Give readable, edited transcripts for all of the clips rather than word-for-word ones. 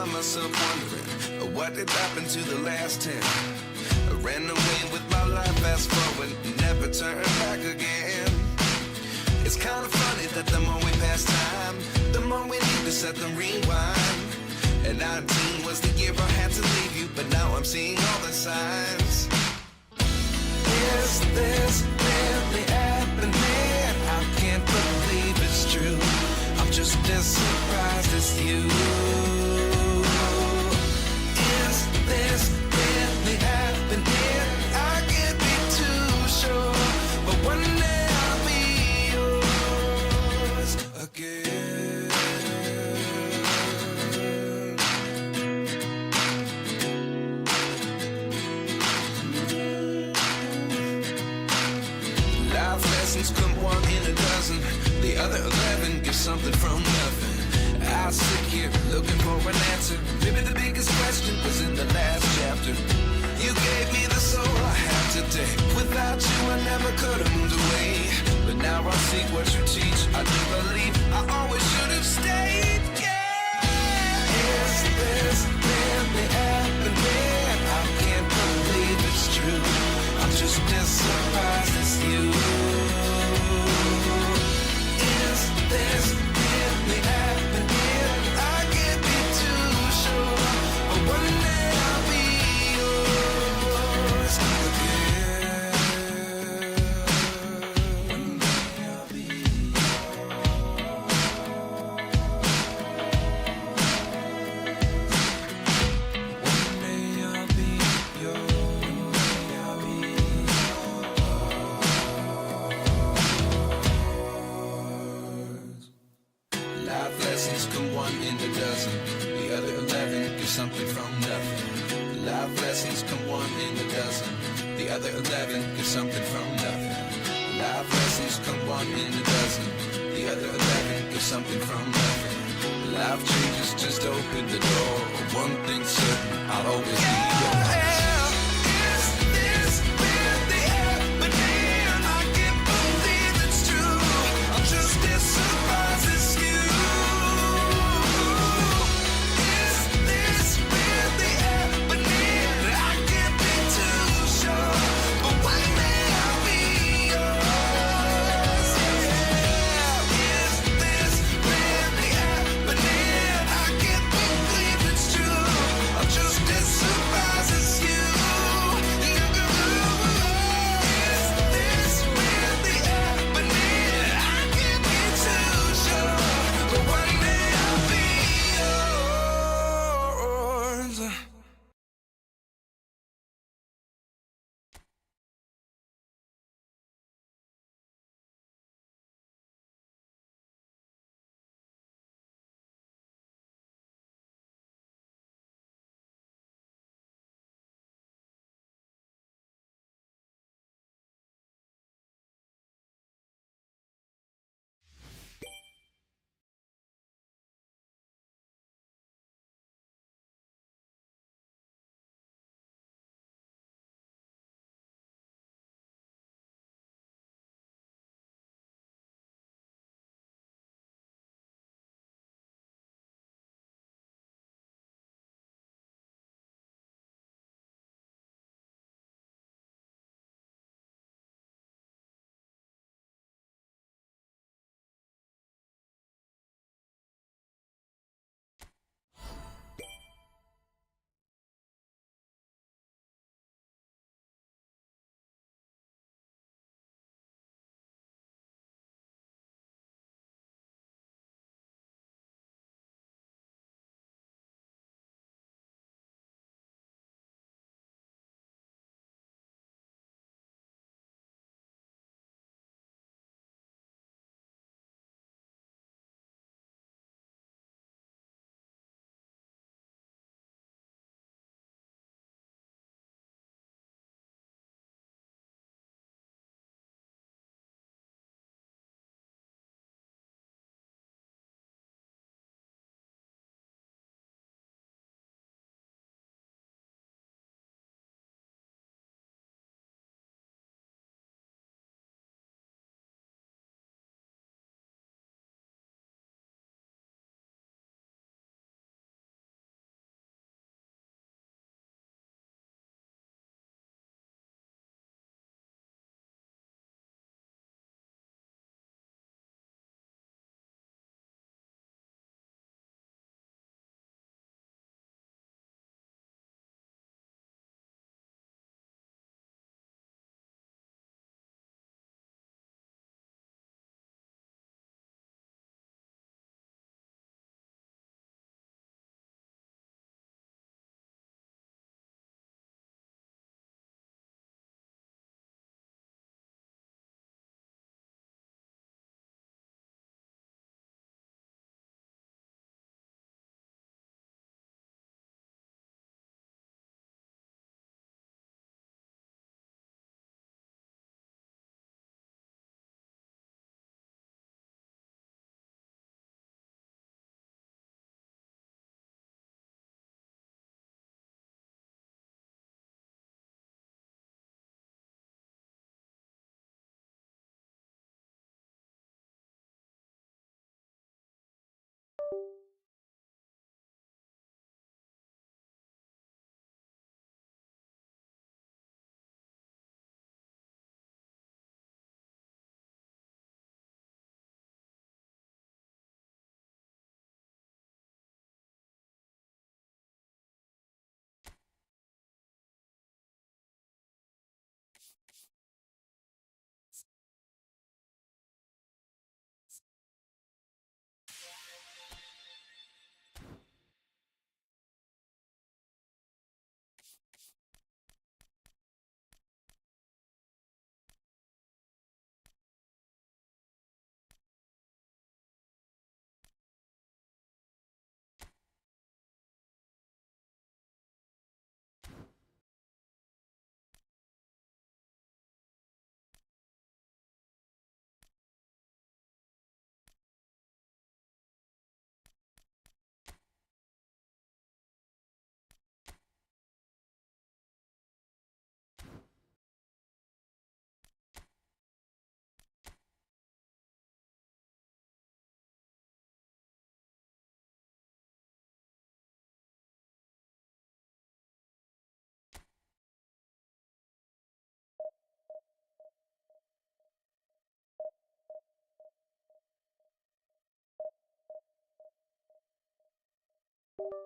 find myself wondering what did happen to the last 10. I ran away with my life, fast forward, never turn back again. It's kind of funny that the more we pass time, the more we need to set them rewind. And 19 was the year I had to leave you, but now I'm seeing all the signs. Is this really happening? I can't believe it's true. I'm just as surprised as you. Is this really happening? I can't be too sure, but one day I'll be yours again. Life lessons come one in a dozen. The other 11 give something from nothing. I sit here looking for an answer. Maybe the biggest question was in the last chapter. You gave me the soul I have today. Without you I never could have moved away. But now I see what you teach. I do believe I always should have stayed. Yeah. Is this really happening? I can't believe it's true. I'm just as surprised as you. Is this really happening? I can't be too sure, but one day I'll be yours again. One day I'll be One day I'll be yours. One day I'll be yours. Life lessons come one in a dozen. The other 11 give something from nothing. Life lessons come one in a dozen. The other 11 give something from nothing. Life lessons come one in a dozen. The other 11 give something from nothing. Life changes just open the door. One thing's certain, I'll always be yours. Is this really happening? I can't believe it's true. I'm just as surprised as you. Is this really happening? I can't be too sure, but one day I'll be yours. Yeah. Is this really happening? I can't believe it's true. I'm just as surprised.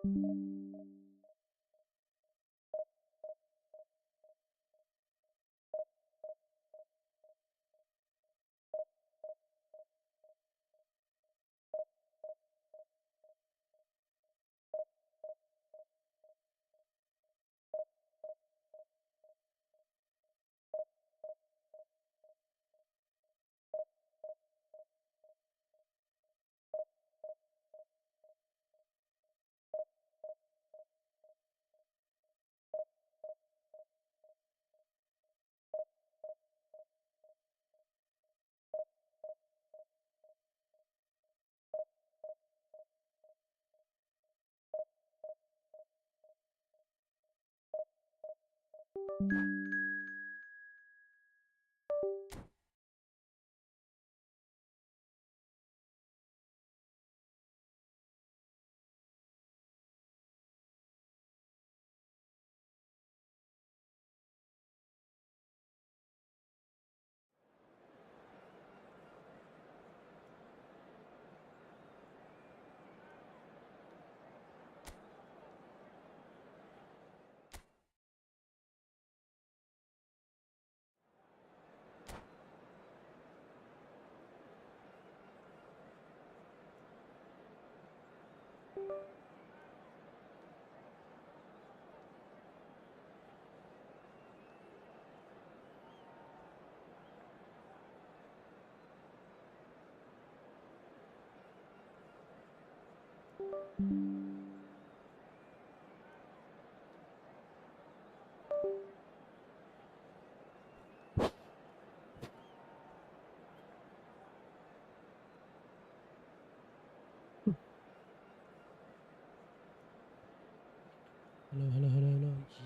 Hello.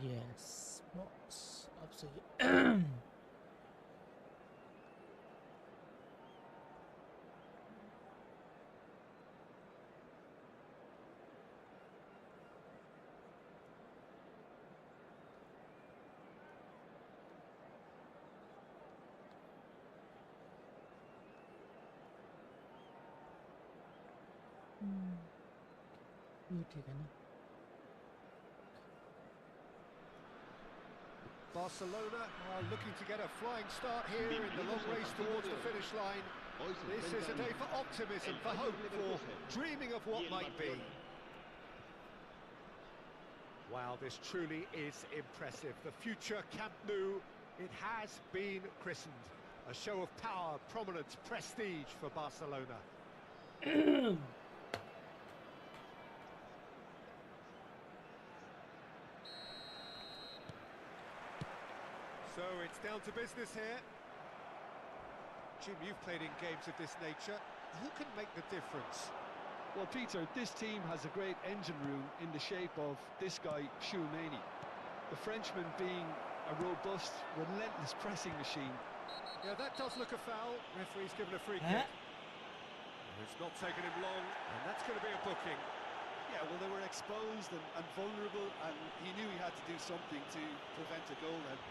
Yes, box. Absolutely. ठीक है ना. Barcelona are looking to get a flying start here in the long race towards the finish line. This is a day for optimism, for hope, for dreaming of what might be. Wow, this truly is impressive. The future Camp Nou, it has been christened. A show of power, prominence, prestige for Barcelona. So it's down to business here. Jim, you've played in games of this nature. Who can make the difference? Well, Peter, this team has a great engine room in the shape of this guy, Chouameni. The Frenchman being a robust, relentless pressing machine. Yeah, that does look a foul. Referee's given a free kick. It's not taken him long, and that's going to be a booking. Yeah, well, they were exposed and vulnerable, and he knew he had to do something to prevent a goal then.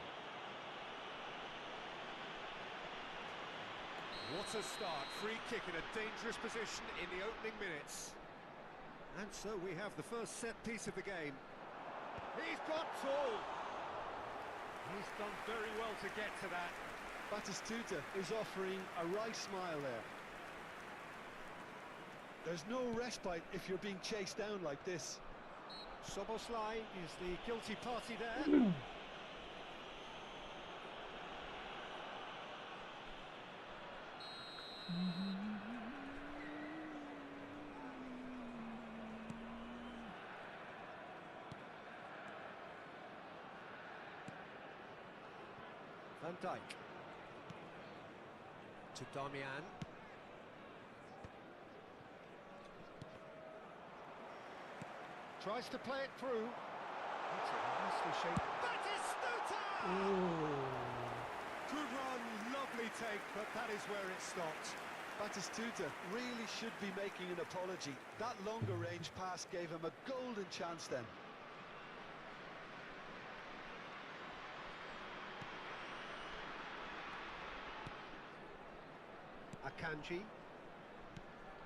What a start, free kick in a dangerous position in the opening minutes. And so we have the first set piece of the game. He's got tall. He's done very well to get to that. Batistuta is offering a right smile there. There's no respite if you're being chased down like this. Soboslai is the guilty party there. Van Dijk to Damian. Tries to play it through. That's a nicely shaped. Batistuta! Good run, lovely take, but that is where it stopped. Batistuta really should be making an apology. That longer range pass gave him a golden chance then. Akanji.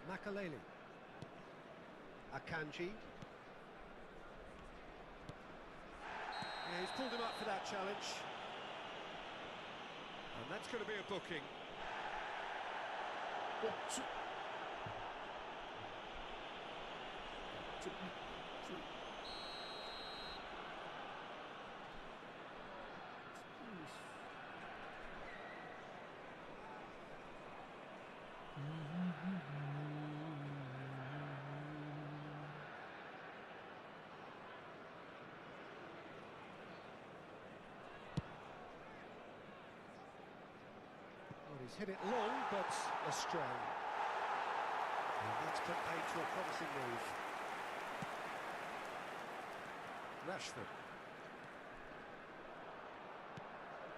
Makaleli. Akanji. pulled him up for that challenge. And that's going to be a booking. Well, he's hit it long, but astray. And that's put paid to a promising move. Rashford.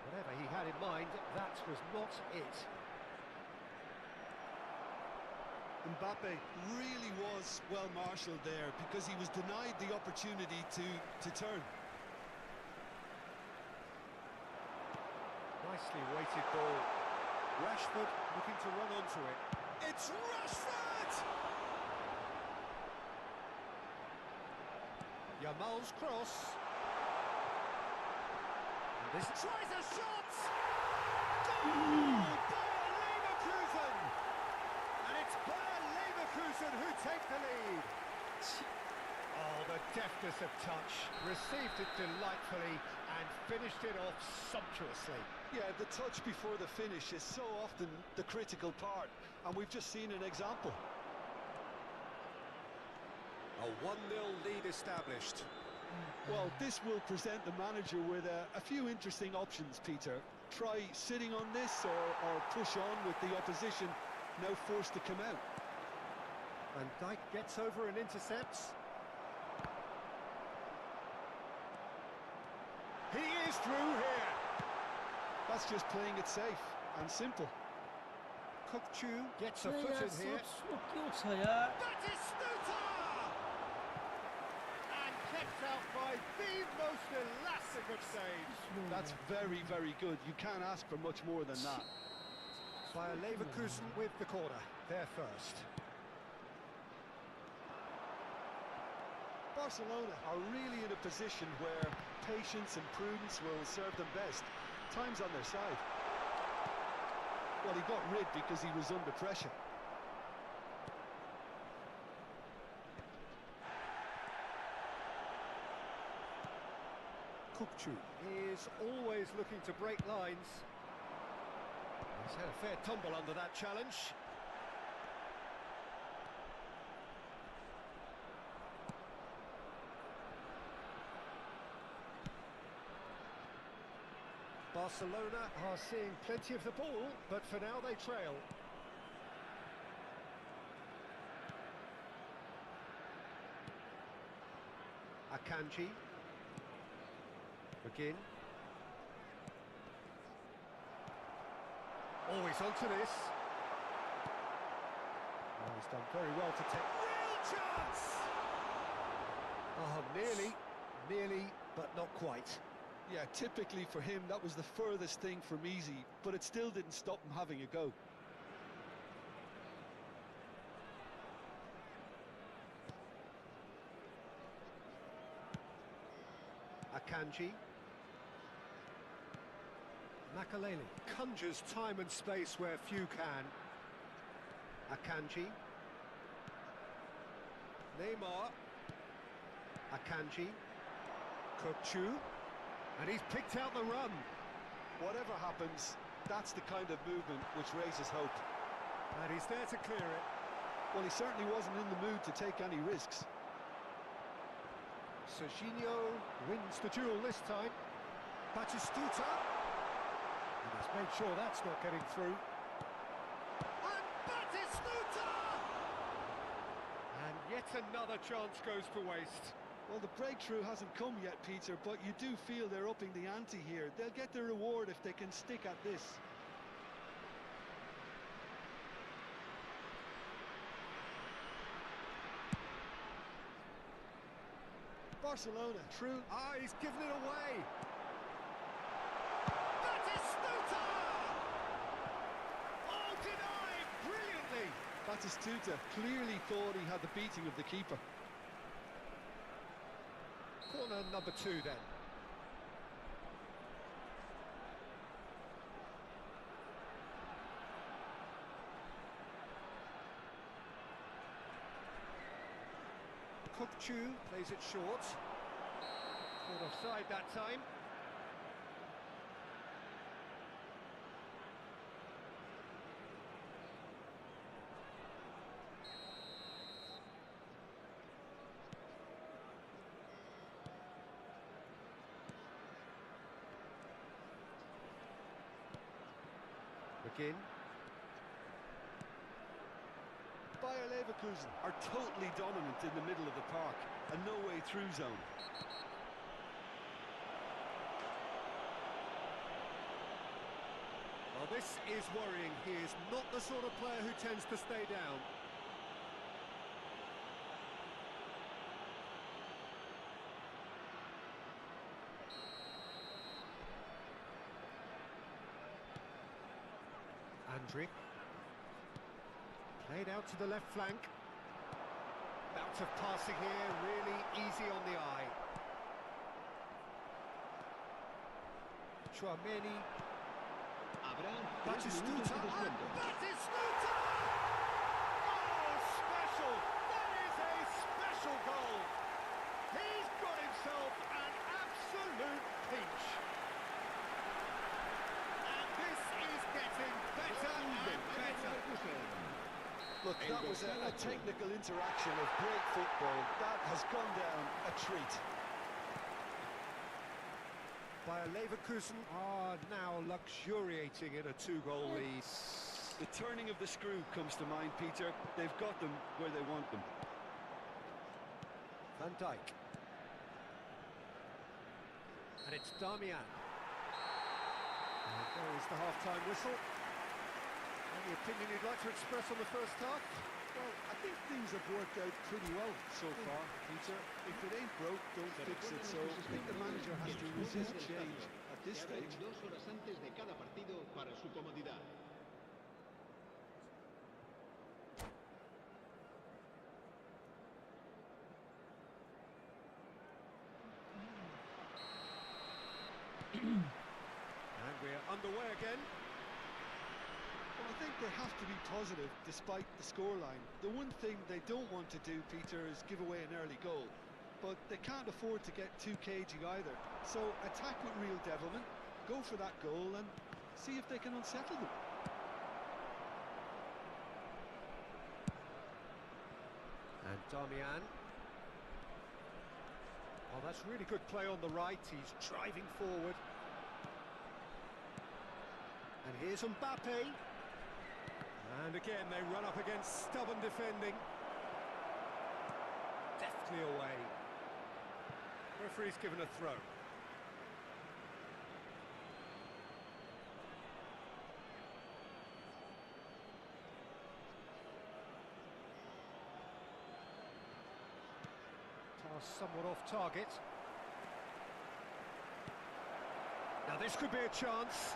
Whatever he had in mind, that was not it. Mbappe really was well marshalled there because he was denied the opportunity to turn. Nicely weighted ball. Rashford looking to run onto it. It's Rashford! Yamal's cross. And this tries a shot! Goal! Bayer Leverkusen! And it's Bayer Leverkusen who take the lead. Oh, the deftness of touch. Received it delightfully and finished it off sumptuously. Yeah, the touch before the finish is so often the critical part, and we've just seen an example. A 1-0 lead established. Well, this will present the manager with a few interesting options, Peter. Try sitting on this or push on with the opposition now forced to come out. Van Dijk gets over and intercepts. He is through here. That's just playing it safe and simple. Kukçu gets a Ne foot ya, in here. yoksa ya. That is Stuta! And kept out by the most elastic of saves. That's very, very good. You can't ask for much more than that. Bayer Leverkusen with the corner. They're first. Barcelona are really in a position where patience and prudence will serve them best. Time's on their side. Well, he got rid because he was under pressure. Kukçu is always looking to break lines. He's had a fair tumble under that challenge. Barcelona are seeing plenty of the ball, but for now they trail. Akanji. Begin. Always onto this. Oh, he's done very well to take... Real chance! Oh, nearly, but not quite. Yeah, typically for him, that was the furthest thing from easy, but it still didn't stop him having a go. Akanji. Makaleli conjures time and space where few can. Akanji. Neymar. Akanji. Kukçu. And he's picked out the run. Whatever happens, that's the kind of movement which raises hope. And he's there to clear it. Well, he certainly wasn't in the mood to take any risks. Serginho wins the duel this time. Batistuta. And he's made sure that's not getting through. And Batistuta! And yet another chance goes to waste. Well, the breakthrough hasn't come yet, Peter, but you do feel they're upping the ante here. They'll get their reward if they can stick at this. Barcelona, true. Ah, he's given it away. Batistuta! Oh, denied brilliantly. Batistuta clearly thought he had the beating of the keeper. Corner number 2 then. Chu plays it short. Caught offside that time. McGinn. Bayer Leverkusen are totally dominant in the middle of the park, a no-way through zone. Well, this is worrying. He is not the sort of player who tends to stay down. Andrick. Played out to the left flank. Bout of passing here, really easy on the eye. Chouameni. Batistuta. Batistuta! Oh, special! That is a special goal! He's got himself an absolute peach. And this is getting better and better. Look, that was a technical interaction of great football. That has gone down a treat. Bayer Leverkusen are now luxuriating in a two-goal lead. The turning of the screw comes to mind, Peter. They've got them where they want them. Van Dijk. And it's Damian. And there is the half-time whistle. Any opinion you'd like to express on the first half? Well, I think things have worked out pretty well so far, Peter. If it ain't broke, don't fix it. So I think the manager has to resist change at this stage. 2 horas antes de cada partido para su comodidad. And we're underway again. Well, I think they have to be positive despite the scoreline. The one thing they don't want to do, Peter, is give away an early goal. But they can't afford to get too cagey either. So attack with real devilment, go for that goal and see if they can unsettle them. And Damian. Oh, that's really good play on the right. He's driving forward. And here's Mbappe. And again, they run up against stubborn defending. Deftly away. Referee's given a throw. Pass somewhat off target. Now this could be a chance.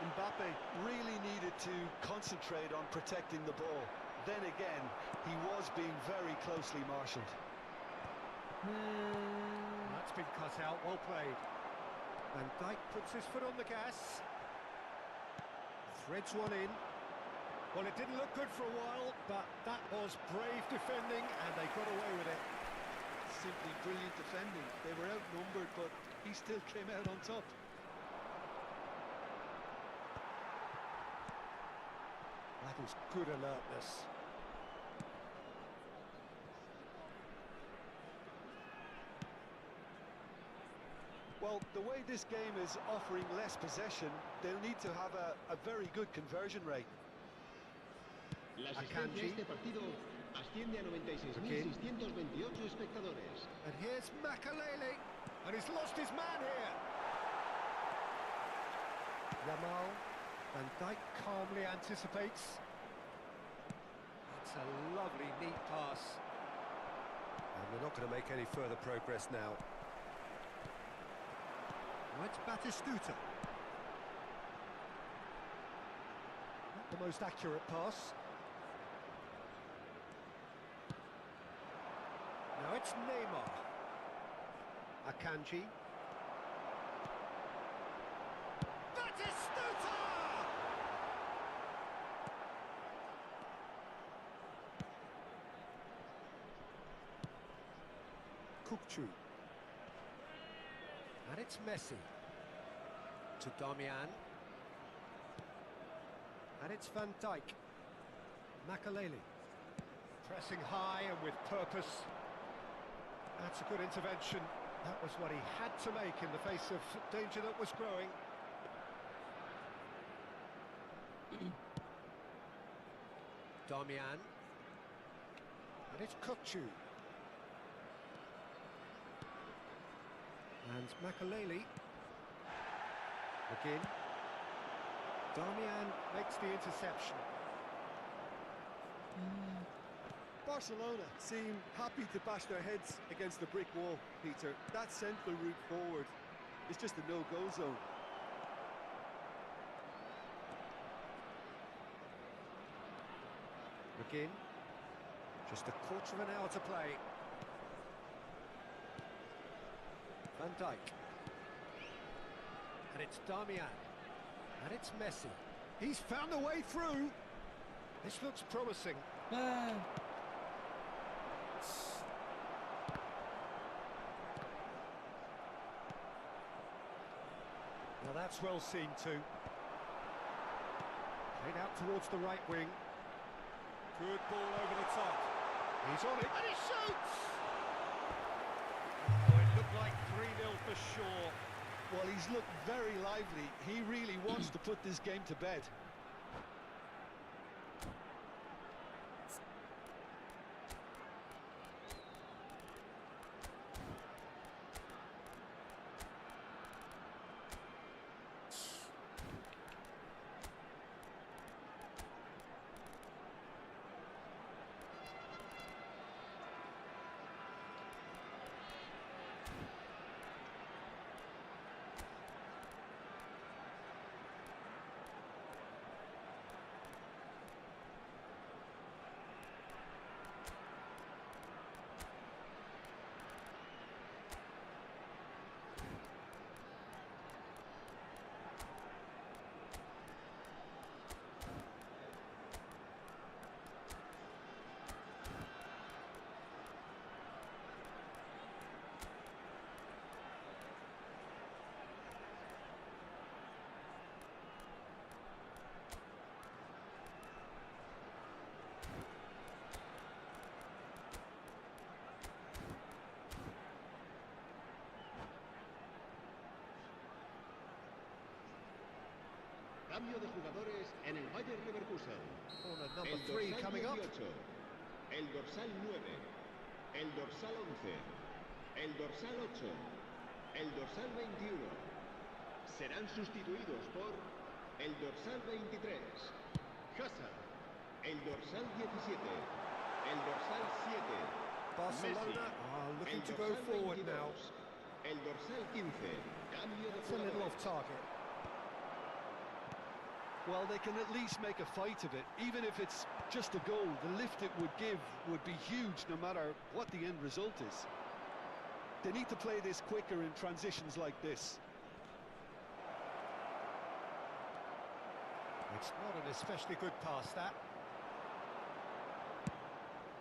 Mbappe really needed to concentrate on protecting the ball. Then again, he was being very closely marshalled. That's been cut out, well played. Van Dijk puts his foot on the gas. Threads one in. Well, it didn't look good for a while, but that was brave defending, and they got away with it. Simply brilliant defending. They were outnumbered, but he still came out on top. That was good alertness. Well, the way this game is offering less possession, they'll need to have a very good conversion rate. La asistencia a este partido asciende a 96.628 espectadores. And here's Makalele, and he's lost his man here. Yamal, Van Dijk calmly anticipates. It's a lovely, neat pass. And we're not going to make any further progress now. Now it's Batistuta. Not the most accurate pass. Now it's Neymar. Akanji. Batistuta! Kukçu. And it's Messi. To Darmian. And it's Van Dijk. Makaleli. Pressing high and with purpose. That's a good intervention. That was what he had to make in the face of danger that was growing. Darmian. And it's Kukçu. And Makaleli. Again. Darmian makes the interception. Barcelona seem happy to bash their heads against the brick wall, Peter. That central route forward is just a no-go zone. McGinn. Just a quarter of an hour to play. Van Dijk. And it's Darmian. And it's Messi. He's found a way through. This looks promising. Ah. Now that's well seen too. Played out towards the right wing. Good ball over the top. He's on it, and he shoots! Oh, it looked like 3-0 for sure. Well, he's looked very lively. He really wants to put this game to bed. Cambio de jugadores en el Bayer Leverkusen. Corner number El 3 dorsal coming up. 18, el dorsal 9, el dorsal 11, el dorsal 8, el dorsal 21. Serán sustituidos por el dorsal 23, Hazard, el dorsal 17, el dorsal 7, Barcelona Messi, are looking el to go dorsal forward 22, now. el dorsal 15, cambio de It's a little off jugadores. target. Well, they can at least make a fight of it. Even if it's just a goal, the lift it would give would be huge no matter what the end result is. They need to play this quicker in transitions like this. It's not an especially good pass, that.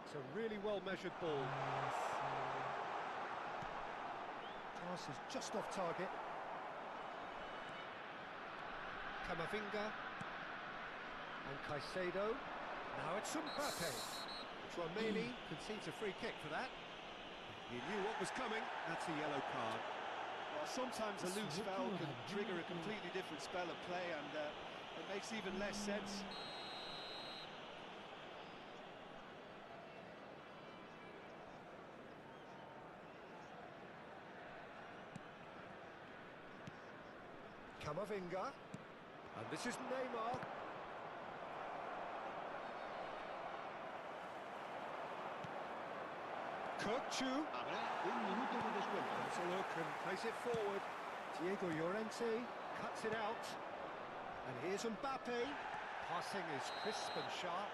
It's a really well-measured ball. Pass is just off target. Camavinga. And Caicedo. Now it's Mbappe. Tchouameni concedes a free kick for that. He knew what was coming. That's a yellow card. Well, sometimes a loose foul can trigger a completely different spell of play, and it makes even less sense. Camavinga. And this is Neymar. Kukçu. Habrá un minuto de descuento. Has a look and plays it forward. Diego Llorente cuts it out. And here's Mbappe. Passing is crisp and sharp.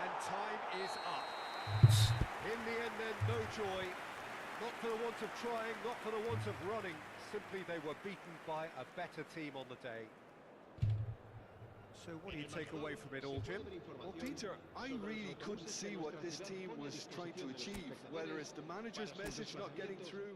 And time is up. In the end then, no joy. Not for the want of trying, not for the want of running. Simply they were beaten by a better team on the day. So what do you take away from it all, Jim? Well, Peter, I really couldn't see what this team was trying to achieve, whether it's the manager's message not getting through.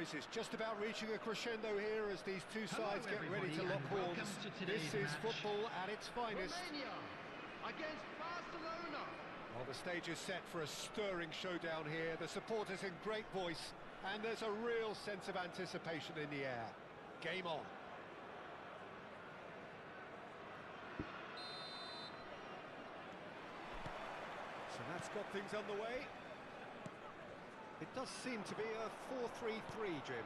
noise is just about reaching a crescendo here as these two sides get ready to lock horns. This is football at its finest. Romania against Barcelona. Well, the stage is set for a stirring showdown here. The supporters in great voice, and there's a real sense of anticipation in the air. Game on. So that's got things underway. It does seem to be a 4-3-3, Jim.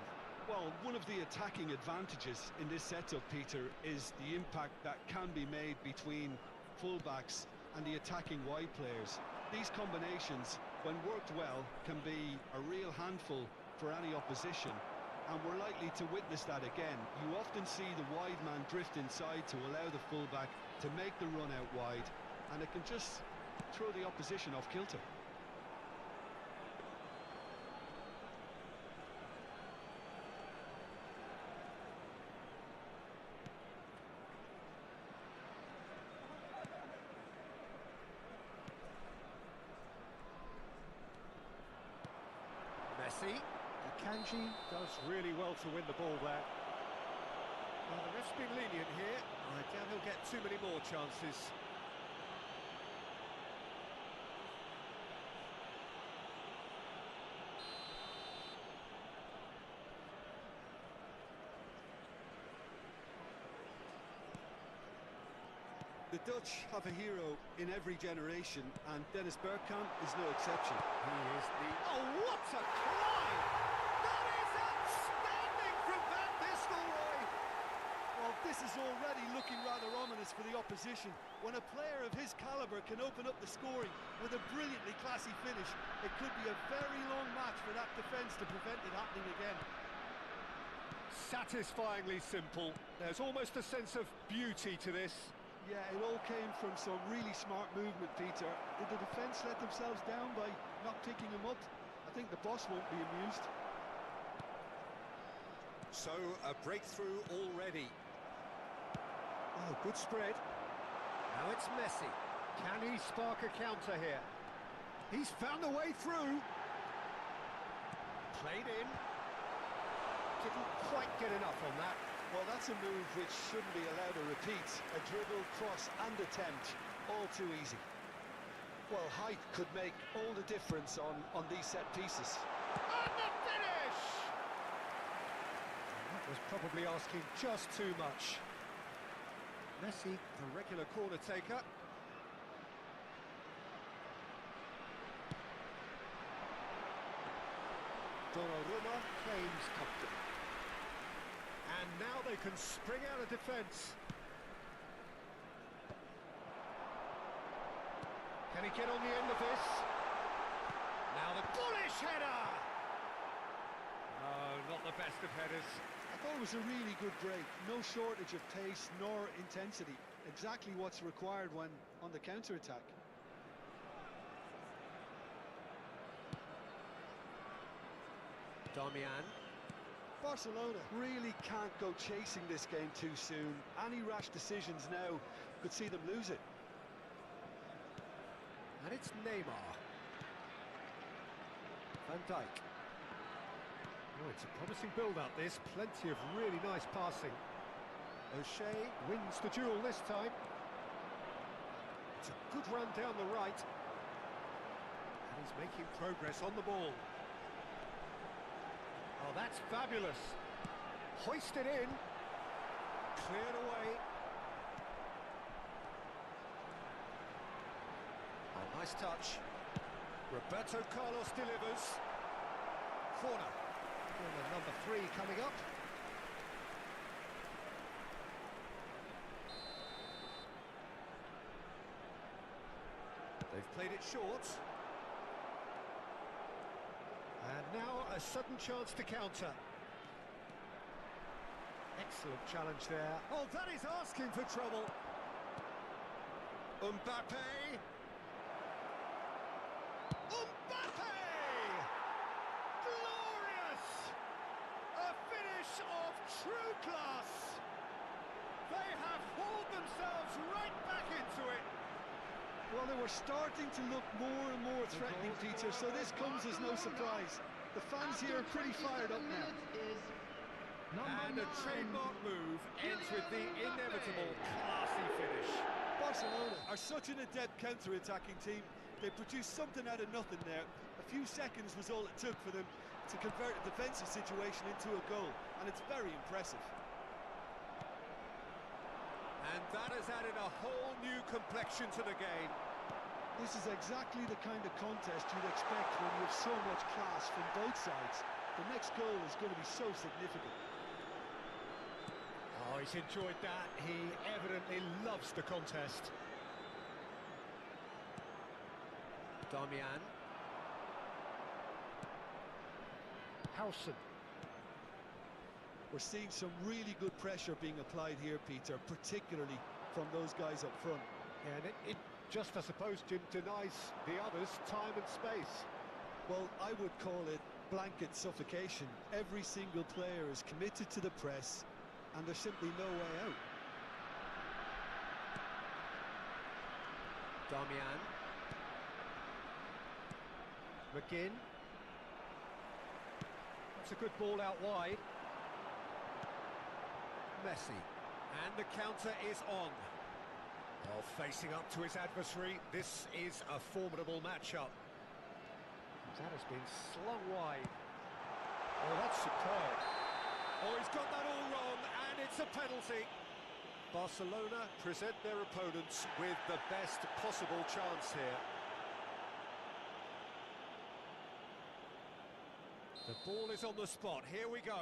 Well, one of the attacking advantages in this setup, Peter, is the impact that can be made between fullbacks and the attacking wide players. These combinations, when worked well, can be a real handful for any opposition, and we're likely to witness that again. You often see the wide man drift inside to allow the fullback to make the run out wide, and it can just throw the opposition off kilter. Messi. Akanji does really well to win the ball there. Well, the ref's been lenient here. I doubt he'll get too many more chances. The Dutch have a hero in every generation, and Dennis Bergkamp is no exception. He is the... Oh, what a climb! That is outstanding from Van Nistelrooy! Well, this is already looking rather ominous for the opposition. When a player of his calibre can open up the scoring with a brilliantly classy finish, it could be a very long match for that defence to prevent it happening again. Satisfyingly simple. There's almost a sense of beauty to this. Yeah, it all came from some really smart movement, Peter. Did the defence let themselves down by not picking him up? I think the boss won't be amused. So, a breakthrough already. Oh, good spread. Now it's Messi. Can he spark a counter here? He's found a way through. Played in. Didn't quite get enough on that. Well, that's a move which shouldn't be allowed to repeat. A dribble, cross and attempt, all too easy. Well, height could make all the difference on these set pieces. And the finish! That was probably asking just too much. Messi, the regular corner taker. Donnarumma claims comfortably. And now they can spring out of defence. Can he get on the end of this? Now the bullish header! Oh, not the best of headers. I thought it was a really good break. No shortage of pace nor intensity. Exactly what's required when on the counter-attack. Damian. Barcelona really can't go chasing this game too soon. Any rash decisions now could see them lose it. And it's Neymar. Van Dijk. Oh, it's a promising build-up, this. Plenty of really nice passing. O'Shea wins the duel this time. It's a good run down the right. And he's making progress on the ball. Oh, that's fabulous. Hoisted in. Cleared away. Oh, nice touch. Roberto Carlos delivers. Corner. Corner number 3 coming up. They've played it short. And now a sudden chance to counter. Excellent challenge there. Oh, that is asking for trouble. Mbappe! Mbappe! Glorious! A finish of true class! They have hauled themselves right back into it. Well, they were starting to look more and more threatening, Peter, so this comes as no surprise. The fans here are pretty fired up now. And a trademark move ends with the inevitable classy finish. Barcelona are such an adept counter-attacking team. They produced something out of nothing there. A few seconds was all it took for them to convert a defensive situation into a goal, and it's very impressive. And that has added a whole new complexion to the game. This is exactly the kind of contest you'd expect when you have so much class from both sides. The next goal is going to be so significant. Oh, he's enjoyed that. He evidently loves the contest. Damian. Howson. We're seeing some really good pressure being applied here, Peter, particularly from those guys up front. Yeah, and it just, I suppose, Jim, denies the others time and space. Well, I would call it blanket suffocation. Every single player is committed to the press, and there's simply no way out. Damian. McGinn. That's a good ball out wide. Messi. And the counter is on. Well, facing up to his adversary, this is a formidable matchup. That has been slung wide. Oh, that's superb. Oh, he's got that all wrong, and it's a penalty. Barcelona present their opponents with the best possible chance here. The ball is on the spot. Here we go.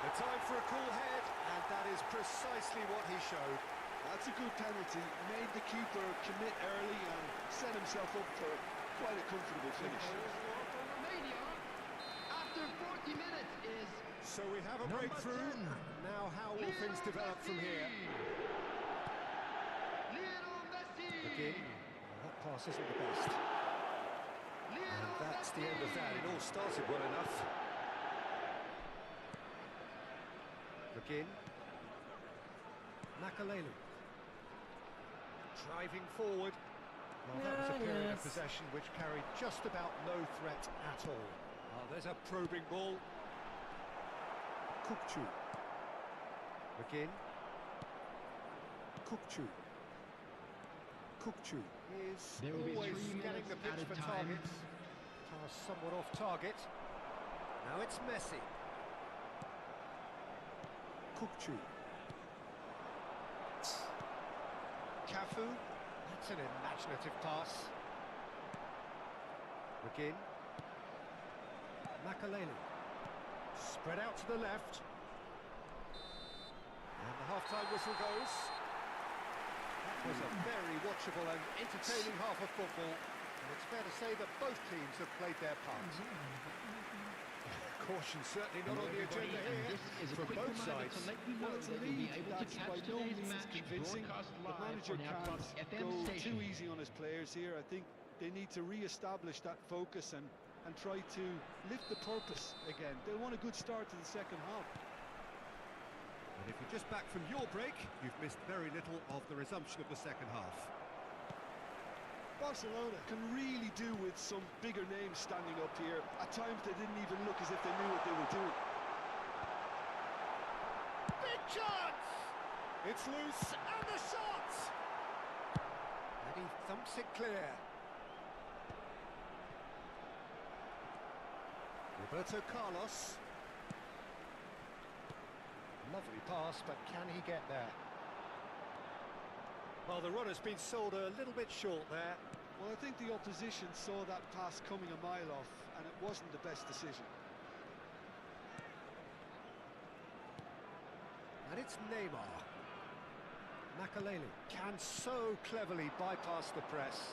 The time for a cool head, and that is precisely what he showed. That's a good penalty. Made the keeper commit early and set himself up for quite a comfortable finish. After 40 minutes is So we have a breakthrough. Now how will things develop from here? Lionel Messi. Again, that pass isn't the best. And that's the end of that. It all started well enough. McGinn. Makalelu. Driving forward. Well, that was a period of possession which carried just about no threat at all. Oh, there's a probing ball. Kukçu. McGinn. Kukçu. Kukçu is There will be always 3 getting the minutes pitch at a for time. targets. Pass somewhat off target. Now it's Messi. Kukçu. Cafu. That's an imaginative pass. McGinn. Makalelu. Spread out to the left. And the half-time whistle goes. That was a very watchable and entertaining half of football. And it's fair to say that both teams have played their part. Caution certainly not on the agenda here This is a from quick both reminder sides. to let you know Well, it's a that you'll be lead able to that's catch by no today's means match convincing. broadcast The live manager on our club's can't FM go station. too easy on his players here. I think they need to re-establish that focus and try to lift the purpose again. They want a good start to the second half. And if you're just back from your break, you've missed very little of the resumption of the second half. Barcelona can really do with some bigger names standing up here. At times they didn't even look as if they knew what they were doing. Big chance! It's loose, and the shot! And he thumps it clear. Roberto Carlos. Lovely pass, but can he get there? Well, the runner's been sold a little bit short there. Well, I think the opposition saw that pass coming a mile off, and it wasn't the best decision. And it's Neymar. Makalelu can so cleverly bypass the press.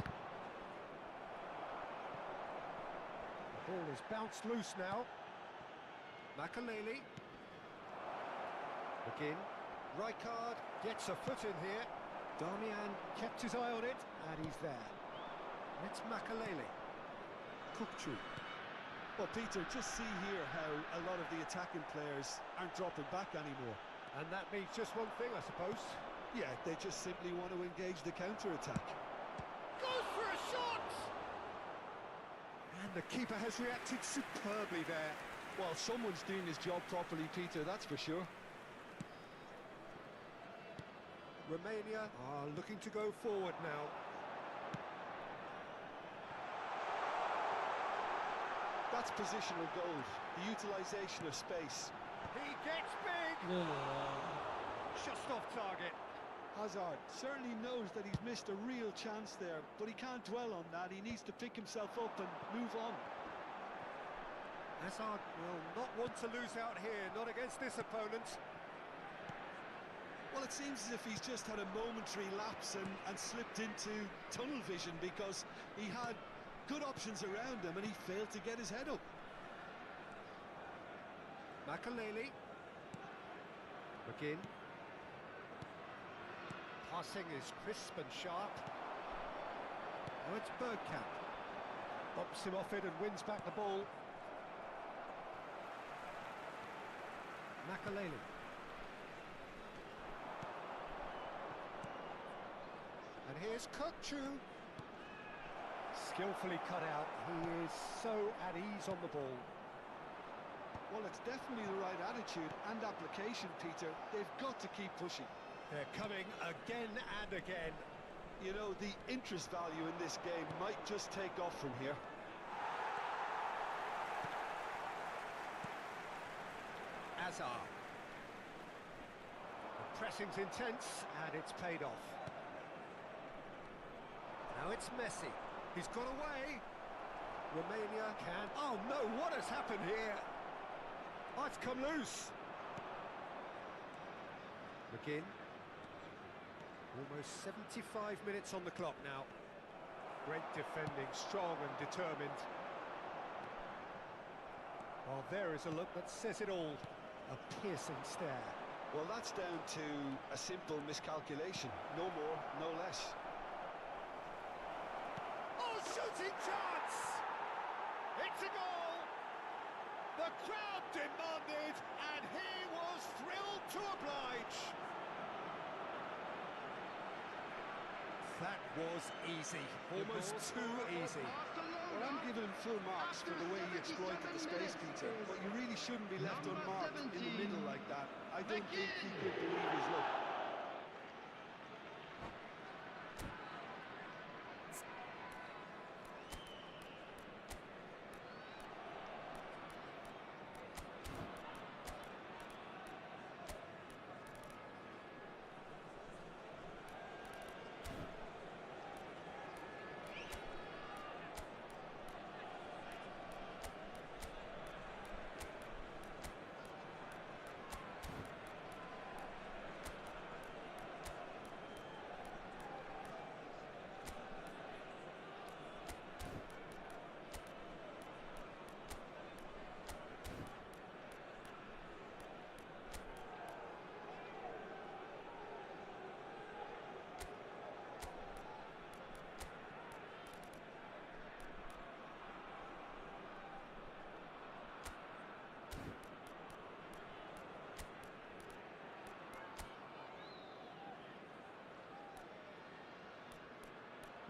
The ball is bounced loose now. Makaleli. McGinn. Rijkaard gets a foot in here. Damian kept his eye on it, and he's there. It's Makaleli. Kukçu. Well, Peter, just see here how a lot of the attacking players aren't dropping back anymore. And that means just one thing, I suppose. Yeah, they just simply want to engage the counter-attack. Goes for a shot! And the keeper has reacted superbly there. Well, someone's doing his job properly, Peter, that's for sure. Romania are looking to go forward now. That's positional gold, the utilisation of space. He gets big! Just off target. Hazard certainly knows that he's missed a real chance there, but he can't dwell on that. He needs to pick himself up and move on. Hazard will not want to lose out here, not against this opponent. Well, it seems as if he's just had a momentary lapse and slipped into tunnel vision, because he had good options around him and he failed to get his head up. Makaleli. McGinn. Passing is crisp and sharp. Now it's Bergkamp. Bumps him off it and wins back the ball. Makaleli. And here's Kukçu. Skillfully cut out. He is so at ease on the ball. Well, it's definitely the right attitude and application, Peter. They've got to keep pushing. They're coming again and again. You know, the interest value in this game might just take off from here. Hazard. The pressing's intense and it's paid off. Now it's Messi. He's got away. Romania can... Oh no, what has happened here? Oh, it's come loose. McGinn. Almost 75 minutes on the clock now. Great defending, strong and determined. Well, there is a look that says it all. A piercing stare. Well, that's down to a simple miscalculation. No more, no less. Oh, shooting chance! It's a goal! The crowd demanded, and he was thrilled to oblige. That was easy, almost too easy. Well, I'm giving him full marks for the way he exploited the space, Peter, but you really shouldn't be left unmarked in the middle like that. I don't think he could believe his luck.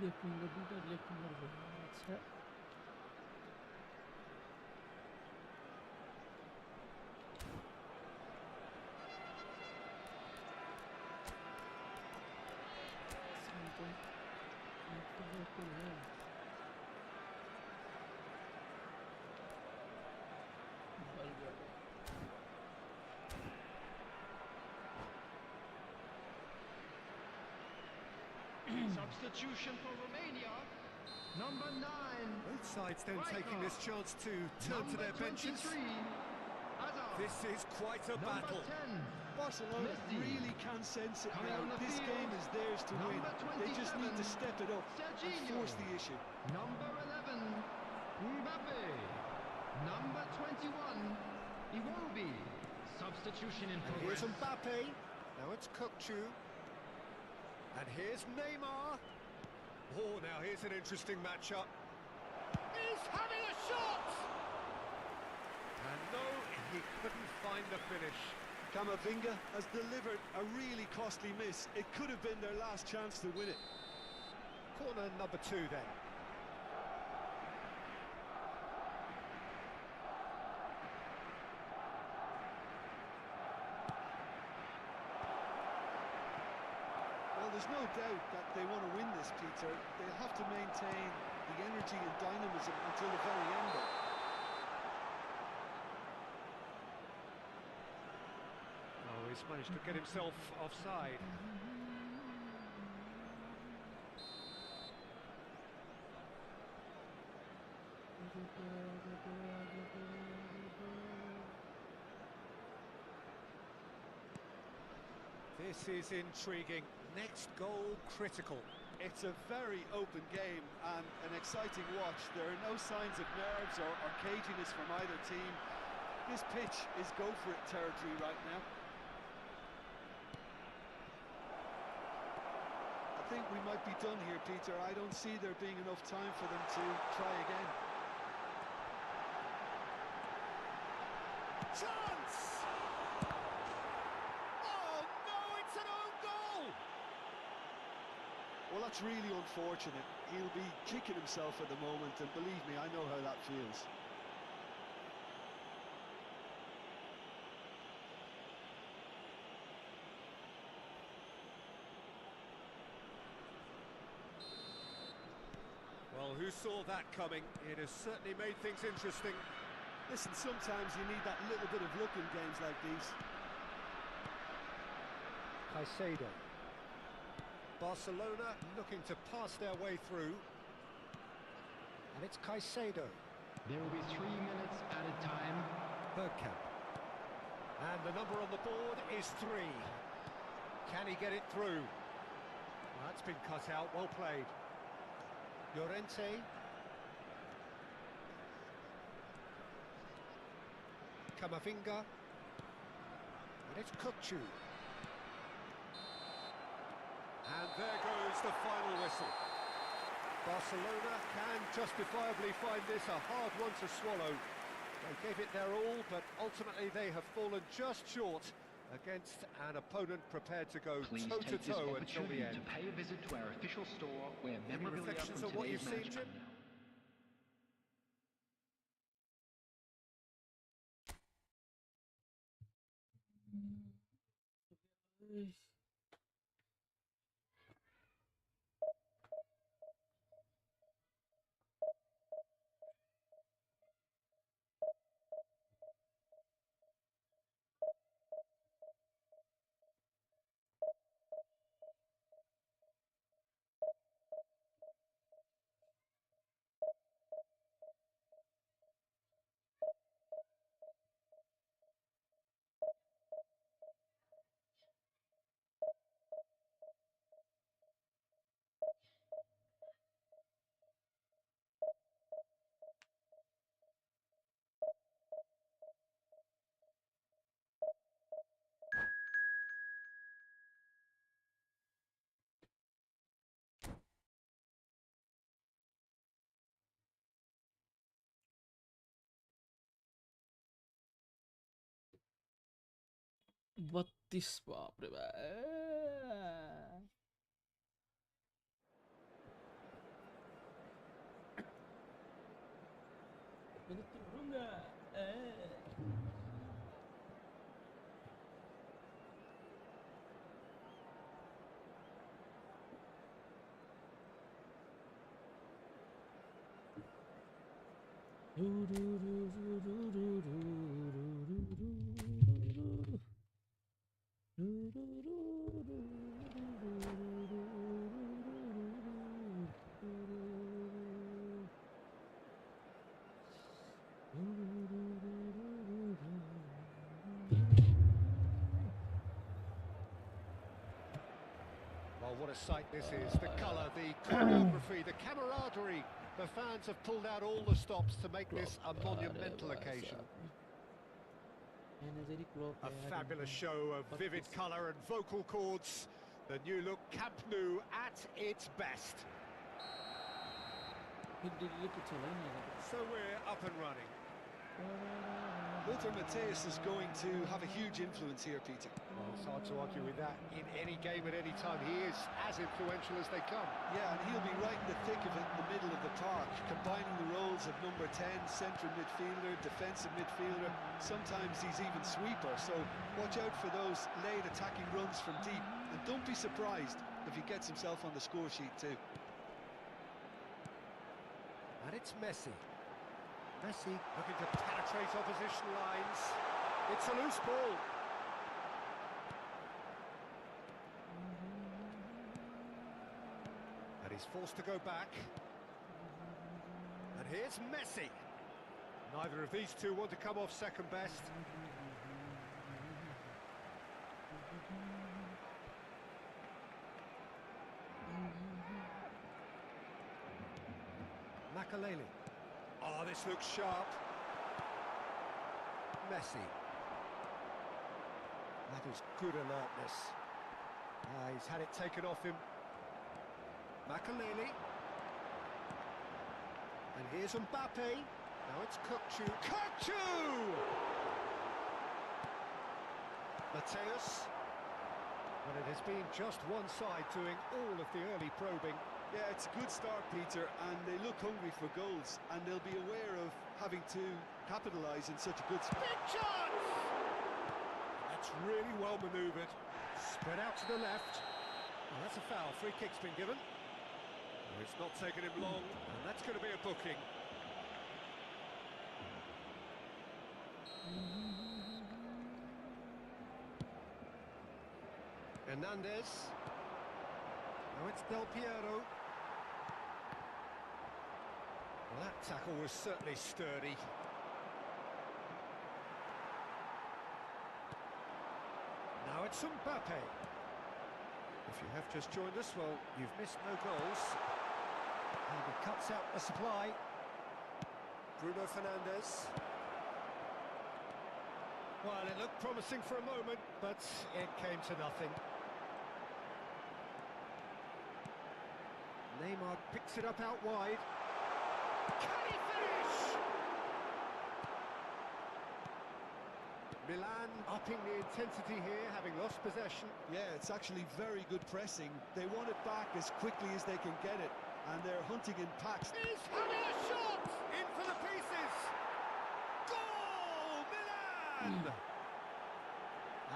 Left finger beater, left finger bowler. अच्छा simple activate है बल गया Substitution for Romania. Number 9. Both sides then taking this chance to turn to their benches. Hazard. This is quite a battle. Number 10. Barcelona Messi. really can sense it Coming now. on the This field. game is theirs to win. Number They just need to 27, step it up and Serginho. force the issue. Number 11. Mbappe. Number 21. Iwobi. Substitution in And here's progress. Mbappe. Now it's Kukçu. And here's Neymar. Oh, now here's an interesting matchup. He's having a shot! And no, he couldn't find the finish. Camavinga has delivered a really costly miss. It could have been their last chance to win it. Corner number 2 then. Well, there's no doubt that they want to win this, Peter. They'll have to maintain the energy and dynamism until the very end, though. Oh, he's managed to get himself offside. This is intriguing. Next goal critical. It's a very open game and an exciting watch. There are no signs of nerves or caginess from either team. This pitch is go-for-it territory right now. I think we might be done here, Peter. I don't see there being enough time for them to try again. Chance! Oh no, it's an own goal! Well, that's really unfortunate. He'll be kicking himself at the moment, and believe me, I know how that feels. Well, who saw that coming? It has certainly made things interesting. Listen, sometimes you need that little bit of luck in games like these. Caicedo. Barcelona looking to pass their way through. And it's Caicedo. There will be 3 minutes added time. Bergkamp. And the number on the board is 3. Can he get it through? Well, that's been cut out, well played. Llorente. Camavinga. And it's Kukçu. And there goes the final whistle. Barcelona can justifiably find this a hard one to swallow. They gave it their all, but ultimately they have fallen just short against an opponent prepared to go Please toe-to-toe take this until the opportunity end. to pay a visit to our official store where Any memorabilia reflections from on what today's you've seen, match. Jim? बत्तीस बाप रे बाप मैं तो तोड़ूंगा Well, what a sight this is. The colour, the choreography, the camaraderie. The fans have pulled out all the stops to make this a monumental occasion. A fabulous show of vivid colour and vocal cords. The new look Camp Nou at its best. So we're up and running. Lothar Matthäus is going to have a huge influence here, Peter. Well, it's hard to argue with that. In any game at any time, he is as influential as they come. Yeah, and he'll be right in the thick of it in the middle of the park, combining the roles of number 10, central midfielder, defensive midfielder. Sometimes he's even sweeper, so watch out for those late attacking runs from deep. And don't be surprised if he gets himself on the score sheet too. And it's Messi. Messi looking to penetrate opposition lines. It's a loose ball. And he's forced to go back. And here's Messi. Neither of these two want to come off second best. Makaleli. Oh, this looks sharp. Messi. That is good alertness. He's had it taken off him. Makaleli. And here's Mbappe. Now it's Kukçu. Kukçu! Matthäus. Well, it has been just one side doing all of the early probing. Yeah, it's a good start, Peter, and they look hungry for goals, and they'll be aware of having to capitalise in such a good spot. Big chance! That's really well manoeuvred. Spread out to the left. Well, that's a foul. Free kick's been given. Well, it's not taken him long, and that's going to be a booking. Hernandez. Now it's Del Piero. Well, that tackle was certainly sturdy. Now it's Mbappe. If you have just joined us, well, you've missed no goals. And he cuts out the supply. Bruno Fernandes. Well, it looked promising for a moment, but it came to nothing. Neymar picks it up out wide. Can he finish? Milan upping the intensity here, having lost possession. Yeah, it's actually very good pressing. They want it back as quickly as they can get it, and they're hunting in packs. He's having a shot! In for the pieces! Goal! Milan!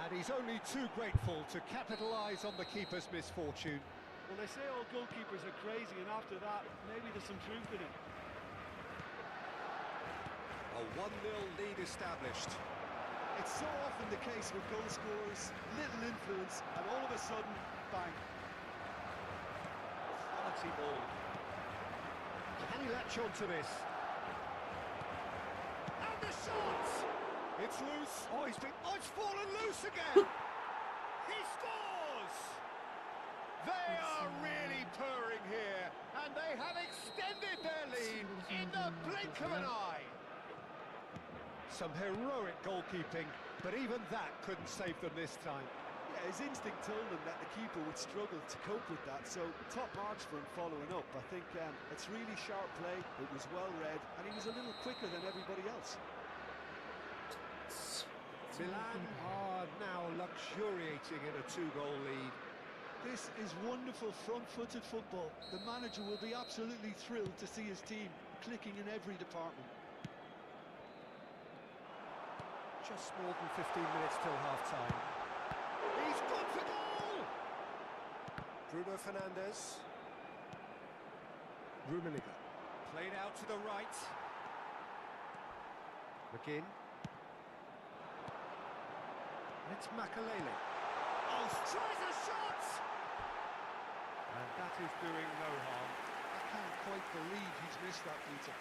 And he's only too grateful to capitalise on the keeper's misfortune. Well, they say all goalkeepers are crazy, and after that, maybe there's some truth in it. A 1-0 lead established. It's so often the case with goal scorers, little influence, and all of a sudden, bang. Quality ball. Can he latch on to this? And the shot! It's loose. Oh, it's fallen loose again! He scores! They are really purring here, and they have extended their lead in the blink of an eye. Some heroic goalkeeping, but even that couldn't save them this time. Yeah, his instinct told him that the keeper would struggle to cope with that, so top marks for him following up. I think it's really sharp play, it was well read, and he was a little quicker than everybody else. Milan are now luxuriating in a 2-goal lead. This is wonderful front-footed football. The manager will be absolutely thrilled to see his team clicking in every department. Just more than 15 minutes till half-time. He's got the goal! Bruno Fernandes. Rummenigge. Played out to the right. McGinn. And it's Makaleli. Oh, tries a shot! And that is doing no harm. I can't quite believe he's missed that, Peter.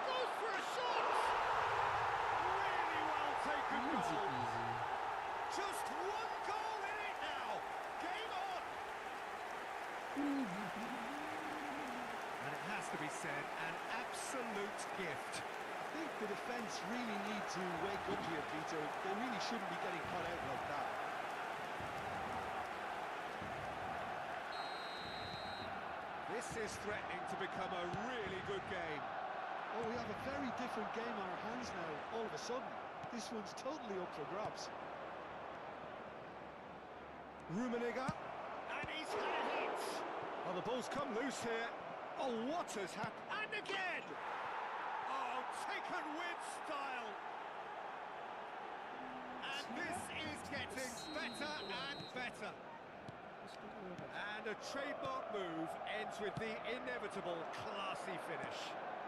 Goes for a shot! Really well taken Easy goal. peasy. Just one goal in it now. Game on! And it has to be said, an absolute gift. I think the defence really need to wake up here, Peter. They really shouldn't be getting caught out like that. This is threatening to become a really good game. Oh, we have a very different game on our hands now, all of a sudden. This one's totally up for grabs. Rummenigge, and he's had a hit. Oh, the ball's come loose here. Oh, what has happened? And again! Oh, taken with style. And this is getting better and better. And a trademark move ends with the inevitable classy finish.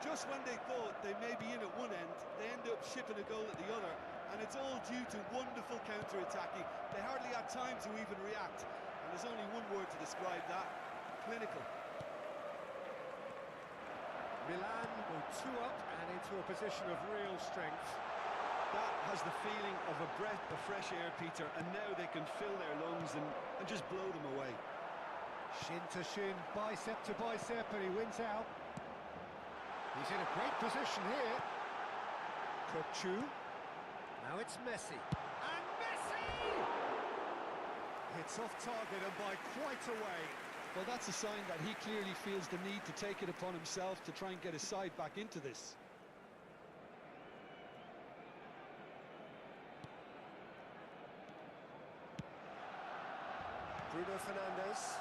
Just when they thought they may be in at one end, they end up shipping a goal at the other, and it's all due to wonderful counter-attacking. They hardly had time to even react, and there's only one word to describe that: clinical. Milan go 2 up and into a position of real strength. That has the feeling of a breath of fresh air, Peter, and now they can fill their lungs and just blow them away. Shin to shin, bicep to bicep, and he wins out. He's in a great position here. Kokchu. Now it's Messi. And Messi! Hits off target and by quite a way. Well, that's a sign that he clearly feels the need to take it upon himself to try and get his side back into this. Bruno Fernandes.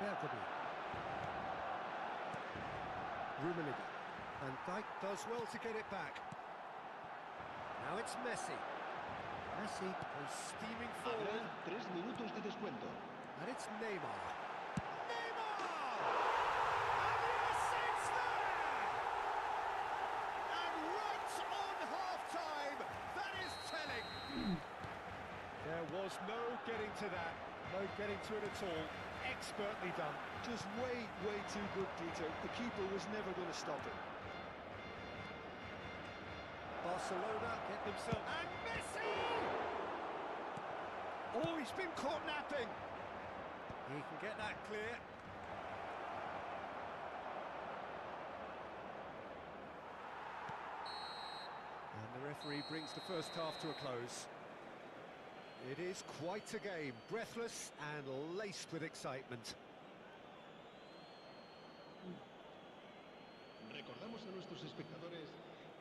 Bergkamp. Rummenigge. And Dijk does well to get it back. Now it's Messi. Messi goes steaming forward. Habrá 3 minutos de descuento. And it's Neymar. Neymar! And yes, it's there! And right on half-time, that is telling. There was no getting to that, no getting to it at all. Expertly done. Just way too good, Peter. The keeper was never going to stop it. Barcelona get themselves... And Messi! Oh, he's been caught napping. He can get that clear. And the referee brings the first half to a close. It is quite a game, breathless and laced with excitement. Recordamos a nuestros espectadores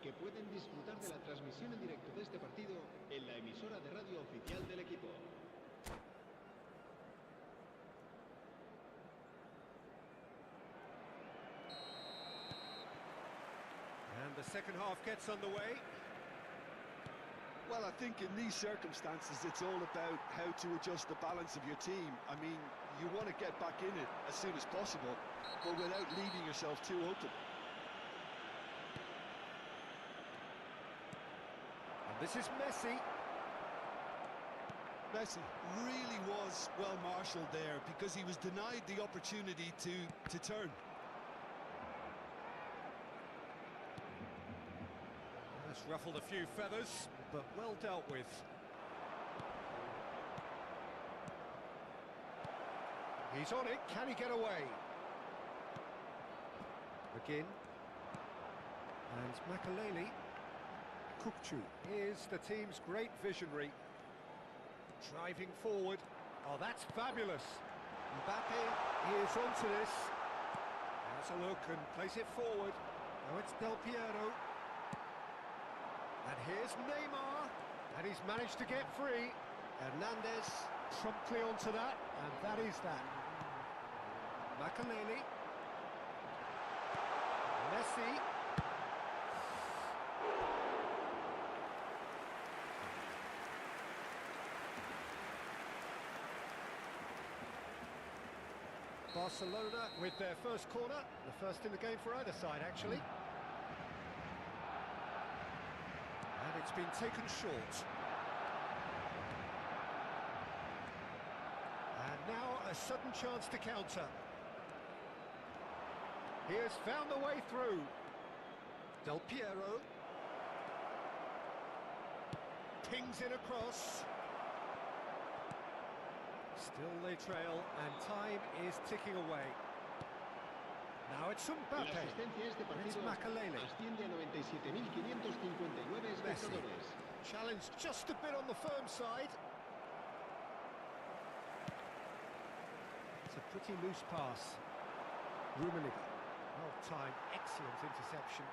que pueden disfrutar de la transmisión en directo de este partido en la emisora de radio oficial del equipo. And the second half gets underway. Well, I think in these circumstances, it's all about how to adjust the balance of your team. I mean, you want to get back in it as soon as possible, but without leaving yourself too open. And this is Messi. Messi really was well marshalled there because he was denied the opportunity to turn. That's ruffled a few feathers, but well dealt with. He's on it, can he get away? McGinn. And Makaleli. Kokchu is the team's great visionary. Driving forward. Oh, that's fabulous. Mbappe is onto this. Has a look and plays it forward. Now it's Del Piero. And here's Neymar. And he's managed to get free. Hernandez promptly onto that. And that is that. Makaleli. Messi. Barcelona with their first corner, the first in the game for either side actually. And it's been taken short. And now a sudden chance to counter. He has found the way through. Del Piero. Pings it across. Still they trail, and time is ticking away. Now it's La Mbappe. asistencia a este It's partido Makaleli. asciende a 97.559 espectadores. Challenge just a bit on the firm side. It's a pretty loose pass. Rummenigge. Well-timed, excellent interception.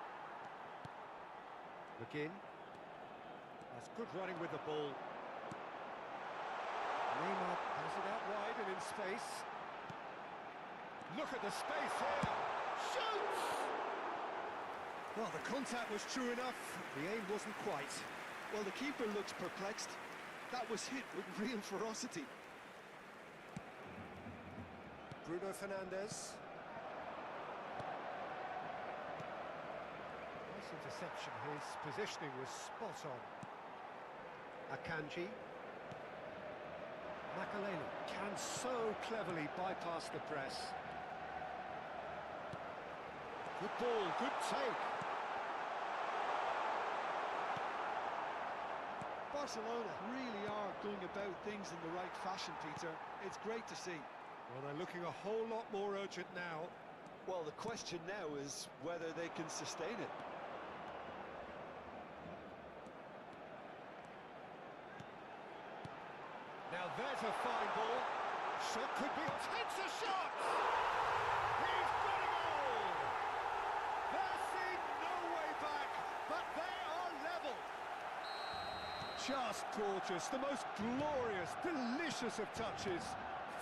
McGinn. That's good running with the ball. Neymar has it out wide and in space. Look at the space here. Shoots! Well, the contact was true enough. The aim wasn't quite. Well, the keeper looks perplexed. That was hit with real ferocity. Bruno Fernandes. Nice interception. His positioning was spot on. Akanji. Makaleli can so cleverly bypass the press. Good ball, good take. Barcelona really are going about things in the right fashion, Peter. It's great to see. Well, they're looking a whole lot more urgent now. Well, the question now is whether they can sustain it. Now there's a fine ball. Shot could be... Takes a shot! He's got a goal! They're seeing no way back, but they are level. Just gorgeous, the most glorious, delicious of touches,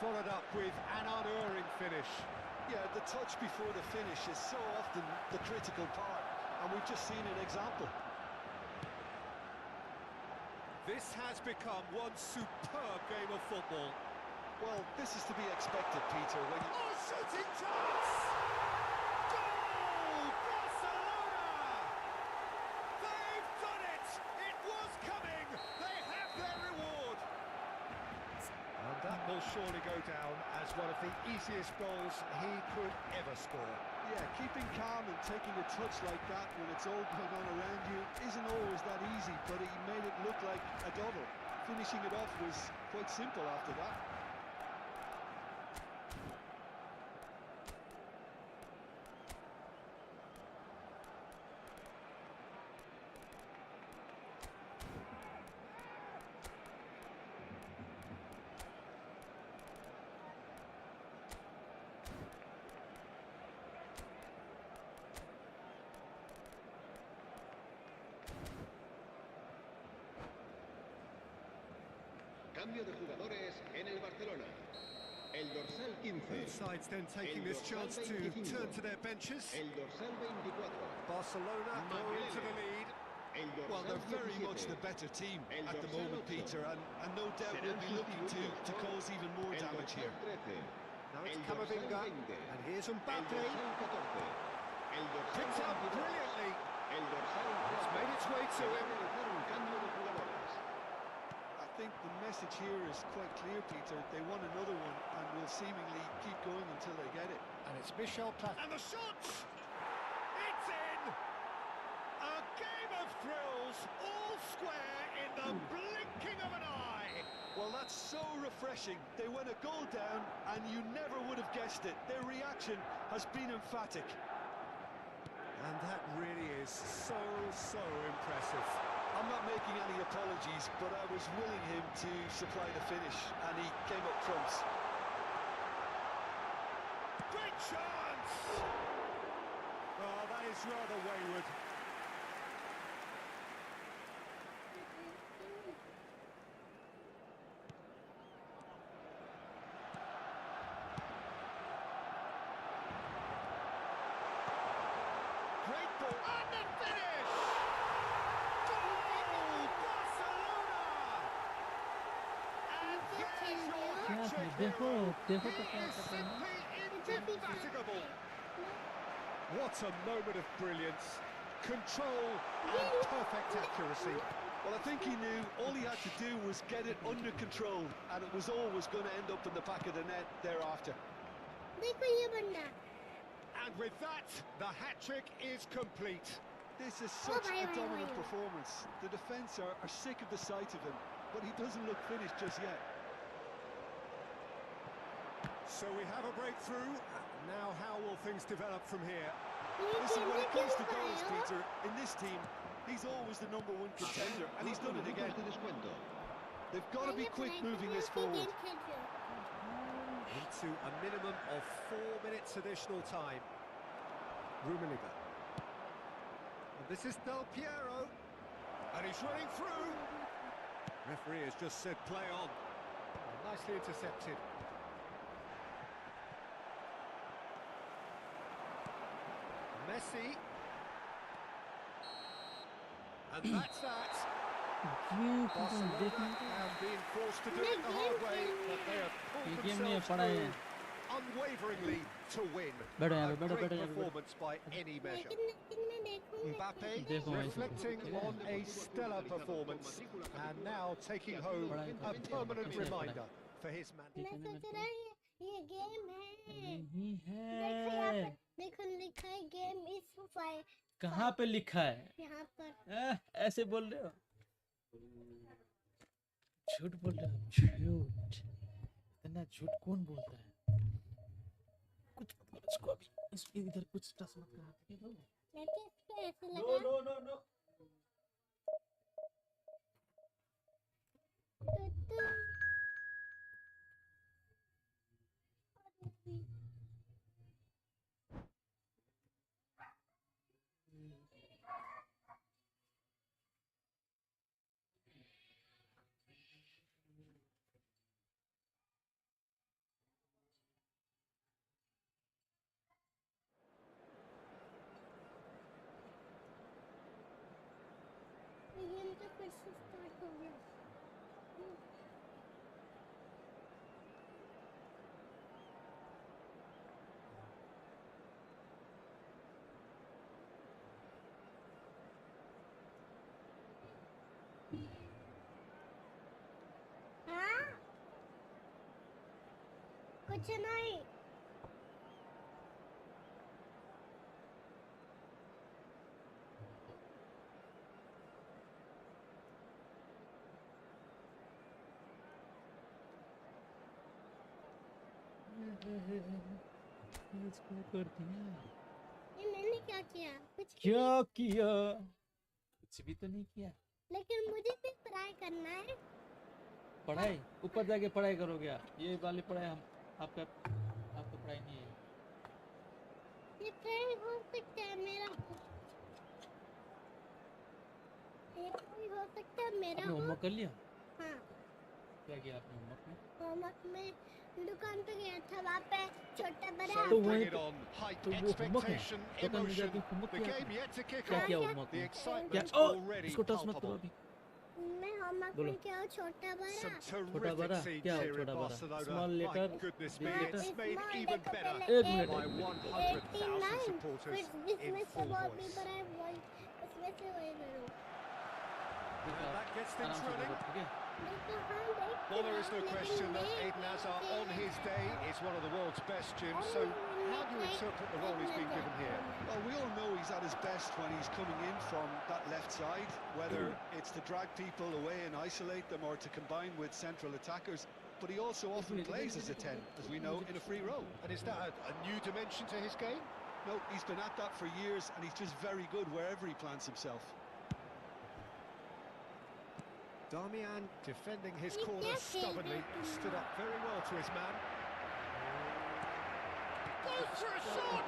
followed up with an unerring finish. Yeah, the touch before the finish is so often the critical part, and we've just seen an example. This has become one superb game of football. Well, this is to be expected, Peter, when you... Oh, shooting chance! Goal! Barcelona! They've done it! It was coming! They have their reward! And that will surely go down as one of the easiest goals he could ever score. Yeah, keeping calm and taking a touch like that when it's all going on around you isn't always that easy, but he made it look like a double. Finishing it off was quite simple after that. Cambio de jugadores en el Barcelona. El dorsal 15. Both sides then taking this chance to turn to their benches. El dorsal 24. Barcelona go into the lead. El dorsal Well, they're very 17. much the better team El at the dorsal moment, 8. Peter, and no doubt will be looking to cause even more El damage dorsal here. 13. Now it's El dorsal Camavinga, 20. and here's El Mbappe. dorsal 14. El dorsal Picked up 22. brilliantly. El dorsal It's 4. made its way to Se va a him. realizar un cambio de jugadores. I think the message here is quite clear, Peter. They want another one and will seemingly keep going until they get it. And it's Michel Platini. And the shot! It's in! A game of thrills, all square in the blinking of an eye. Well, that's so refreshing. They went a goal down and you never would have guessed it. Their reaction has been emphatic. And that really is so impressive. I'm not making any apologies, but I was willing him to supply the finish, and he came up trumps. Great chance! Oh, that is rather wayward. Great ball, and the finish! Goal! Barcelona! And there's your Ya, hat-trick dejo hero. He tocar is esta tema. simply indefatigable. What a moment of brilliance, control and perfect accuracy. Well, I think he knew all he had to do was get it under control, and it was always going to end up in the back of the net thereafter. And with that, the hat-trick is complete. This is such a dominant performance. The defence are sick of the sight of him, but he doesn't look finished just yet. So we have a breakthrough. Now how will things develop from here? Listen, when it comes to goals, Peter, in this team, he's always the #1 contender, and he's done it again. De descuento. They've got to be quick moving this forward. Into a minimum of 4 minutes additional time. Rummenigge. And this is Del Piero. And he's running through. Referee has just said play on. Nicely intercepted. Messi. And that's that. Barcelona have been forced to do it the hard way, but they have pulled themselves through unwaveringly to win. A great performance by any measure. Mbappe reflecting on a stellar performance and now taking home a permanent reminder for his man. मैं सोच रहा है ये game है नहीं देखो यहाँ है। पे देखो लिखा है गेम इज फाइव कहाँ पे लिखा है? यहाँ पर ऐसे बोल रहे हो? झूठ बोल रहे हो? झूठ। इतना झूठ कौन बोलता है? कुछ मत करो इसको अभी। इधर कुछ टच मत करो, ठीक है? लेकिन इसको ऐसे नो लगा नो नो नो। तो गेम तो फिर से स्टार्ट हो गया हाँ कुछ नहीं इसको कर दिया। ये मैंने क्या किया कुछ क्या किया? कुछ भी तो नहीं किया। लेकिन मुझे भी पढ़ाई करना है पढ़ाई ऊपर जाके पढ़ाई करोगे आप? ये वाली पढ़ाई हम आपका पढ़ाई नहीं है। ये पढ़ाई हो सकता है मेरा ये कोई हो सकता है मेरा आपने हो होमवर्क कर लिया? हाँ क्या किया आपने होमवर्क में? होमवर्क में दुकान पे गया था वहाँ पे छोटा बड़ा So तो bring वही it on. Height, तो वो होमवर्क है। expectation, दुकान में जाके emotion. होमवर्क The किया game आपने? yet to kick क्या off. किया होमवर्क The में? क्या? excitement's ओ already इसको टच मत करो palpable. अभी। मैं होमवर्क बोलो। में क्या हूँ छोटा बड़ा Some छोटा terrific बड़ा scenes क्या हो? here in छोटा बड़ा Barcelona. Small My letter goodness big me, letter. it's made small even देखो better पहले एक मिनट। by 100,000 supporters फिर जिसमें in से full बहुत भी voice. बड़ा है वही उसमें से वही करो And that gets things आराम से running. करो, ठीक है? देखो हाँ देख Well, there is no लेकिन question that मैं Eden Hazard on his day is one of the world's best, Jim. और So मैं how do you एक- interpret the role he's been given here? Well, we all know he's at his best when he's coming in from that left side, whether it's to drag people away and isolate them or to combine with central attackers. But he also often plays as a 10, as we know, in a free role. And is that a new dimension to his game? No, he's been at that for years, and he's just very good wherever he plants himself. Damian defending his He corner just gave stubbornly, it to stood me. up very well to his man. Goes for a shot!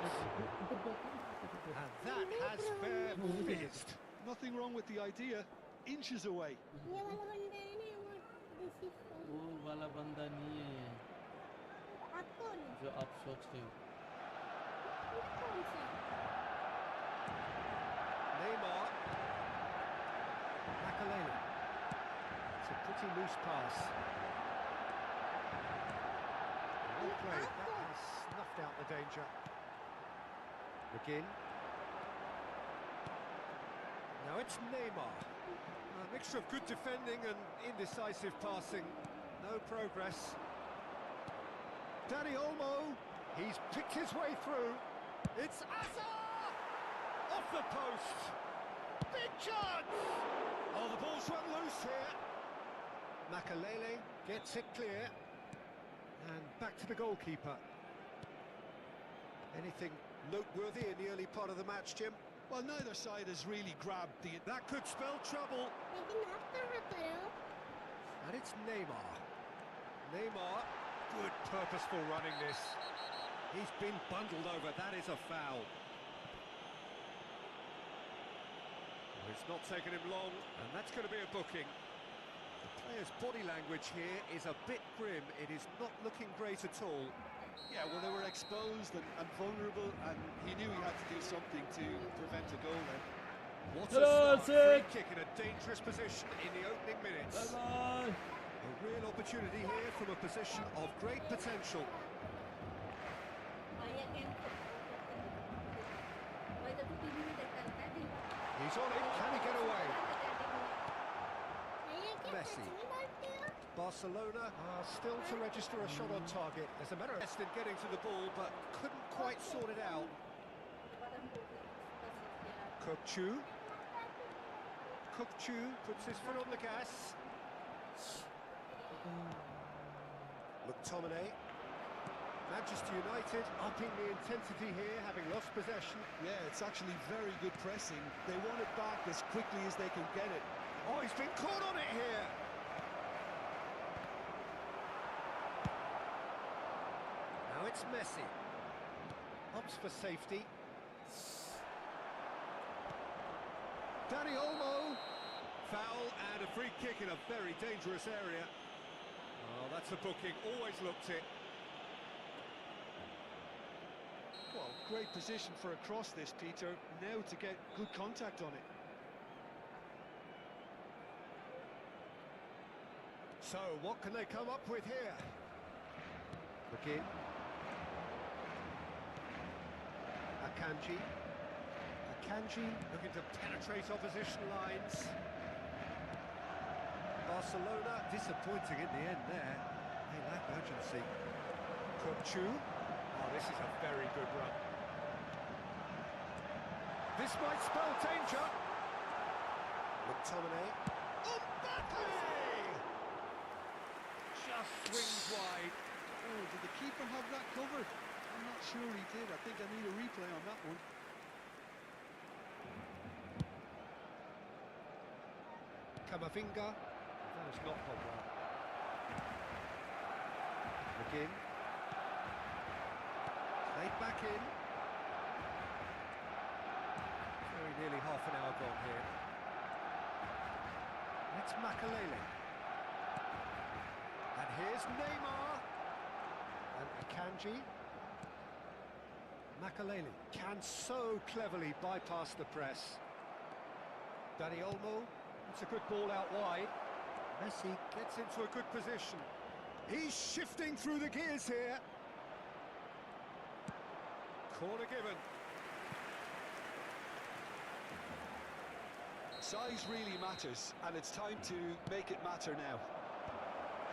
And that has fair fizzed. Nothing wrong with the idea. Inches away. ये वाला बंदा है ना वो this वो वाला बंदा नहीं है आप कौन है जो आप सोचते हो। ये कौन सा Neymar. Makalele. It's a pretty loose pass. Well played. That has snuffed out the danger. McGinn. Now it's Neymar. A mixture of good defending and indecisive passing. No progress. Danny Olmo. He's picked his way through. It's Hazard! Off the post. Big chance! Oh, the ball's run loose here. Makalele gets it clear. And back to the goalkeeper. Anything noteworthy in the early part of the match, Jim? Well, neither side has really grabbed the... That could spell trouble. लेकिन आप कहाँ पर हो And it's Neymar. Neymar Good purposeful running this. He's been bundled over, that is a foul. It's not taken him long, and that's going to be a booking. The player's body language here is a bit grim. It is not looking great at all. Yeah, well, they were exposed and vulnerable, and he knew he had to do something to prevent a goal then. What Hello, a start. Free Sid. kick in a dangerous position in the opening minutes. Bye-bye. A real opportunity here from a position of great potential. He's on it, can he get away? Messi. Barcelona are still to register a shot on target. There's a matter of in getting to the ball, but couldn't quite sort it out. Kokchu. Kokchu puts his foot on the gas. McTominay. Manchester United upping the intensity here, having lost possession. Yeah, it's actually very good pressing. They want it back as quickly as they can get it. Oh, he's been caught on it here. Now it's Messi. Ups for safety. Dani Olmo. Foul and a free kick in a very dangerous area. Oh, that's a booking. Always looked it. Well, great position for a cross this, Peter. Now to get good contact on it. So, what can they come up with here? McGinn. Akanji. Akanji looking to penetrate opposition lines. Barcelona disappointing in the end there. They lack urgency. Kokchu. Oh, this is a very good run. This might spell danger. McTominay. Mbappe! Just swings wide. Oh, did the keeper have that covered? I'm not sure he did. I think I need a replay on that one. Camavinga. That has not gone well. McGinn. Played back in. Very nearly half an hour gone here. It's Makalele. And here's Neymar. And Akanji. Makalele can so cleverly bypass the press. Dani Olmo. It's a good ball out wide. Messi gets into a good position. He's shifting through the gears here. Corner given. Size really matters, and it's time to make it matter now.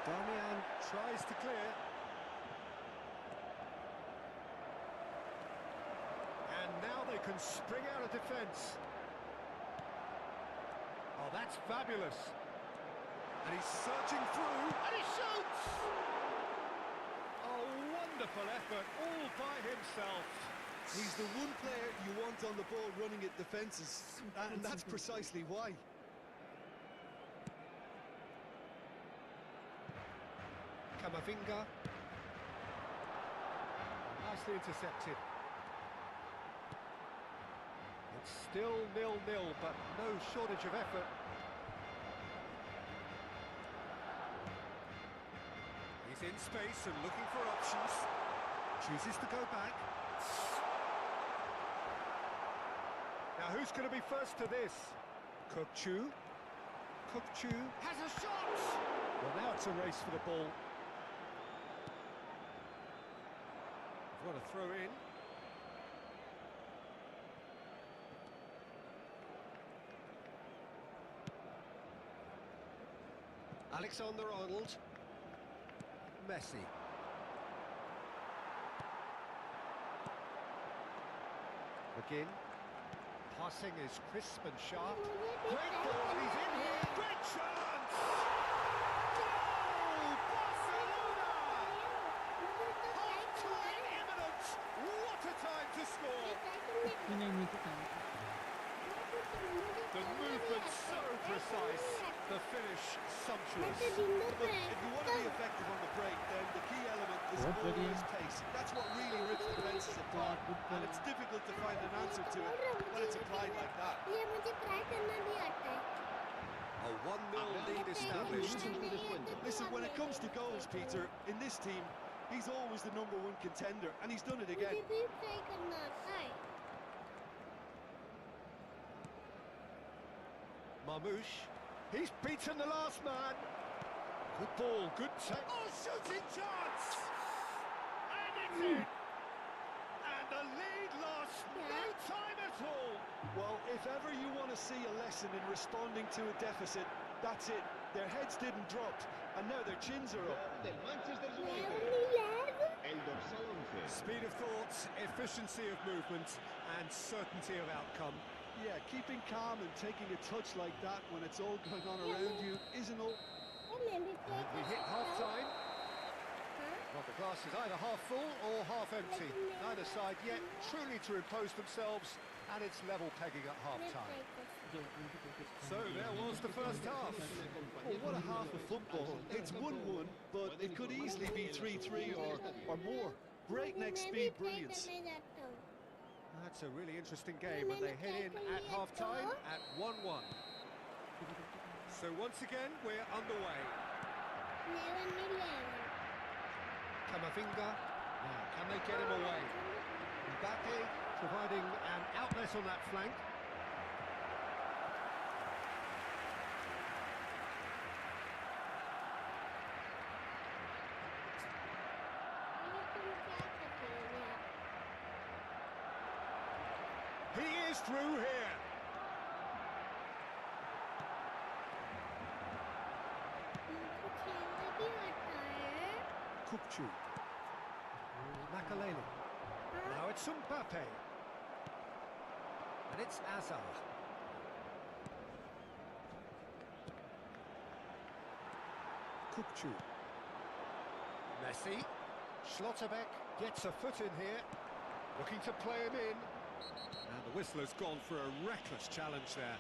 Darmian tries to clear. And now they can spring out of defence. Oh, that's fabulous. And he's searching through, and he shoots! A wonderful effort, all by himself. He's the one player you want on the ball running at defences, and that's precisely why. Camavinga. Nicely intercepted. It's still 0-0, but no shortage of effort. He's in space and looking for options. Chooses to go back. Now who's going to be first to this? Kokchu. Kokchu has a shot! Well, now it's a race for the ball. What a throw in. Alexander-Arnold. Messi. McGinn. Passing is crisp and sharp. Great ball, and he's in here. Great chance! Goal! Barcelona! Half-time imminent! What a time to score! The movement so precise, the finish sumptuous. Look, if you want to be effective on the break, then the key element has बहुत all बढ़िया। his pace. That's what really rips defenses apart, and it's difficult to find an answer to it when it's applied like that. ये मुझे try करना भी आता है। A 1-0 lead established. Listen, when it comes to goals, Peter, in this team, he's always the #1 contender, and he's done it again. मुझे भी try करना आता है। Marmoush, he's beaten the last man. Good ball, good take. Oh, shooting chance! And it's in! And the lead lost, no time at all. Well, if ever you want to see a lesson in responding to a deficit, that's it. Their heads didn't drop, and now their chins are up. Del Manchester मैं United. नहीं lab. El dorsal 11. Speed of thought, efficiency of movement, and certainty of outcome. Yeah, keeping calm and taking a touch like that when it's all going on around you isn't all. मैं भी try We कर hit सकता हूँ। half-time. हाँ? Well, the glass is either half full or half empty. Neither side yet truly to impose themselves, and it's level pegging at मैं half-time. Try कर सकता So there was the first half. Oh, what a half of football. It's 1-1, but it could easily be 3-3 or more. Breakneck मैं भी speed, try brilliance. करने जाता हूँ। That's a really interesting game, and they head in at half-time at 1-1. So once again, we're underway. 11-11. Camavinga, now can they get him away? Mbappe providing an outlet on that flank. ये तुम क्या कर रहे हो? He is through here. मुझे खेलना भी आता है। Kupchu. Makaleli. Now it's Mbappe. And it's Azar. Kupchu. Messi. Schlotterbeck gets a foot in here. Looking to play him in. And the whistler's gone for a reckless challenge there.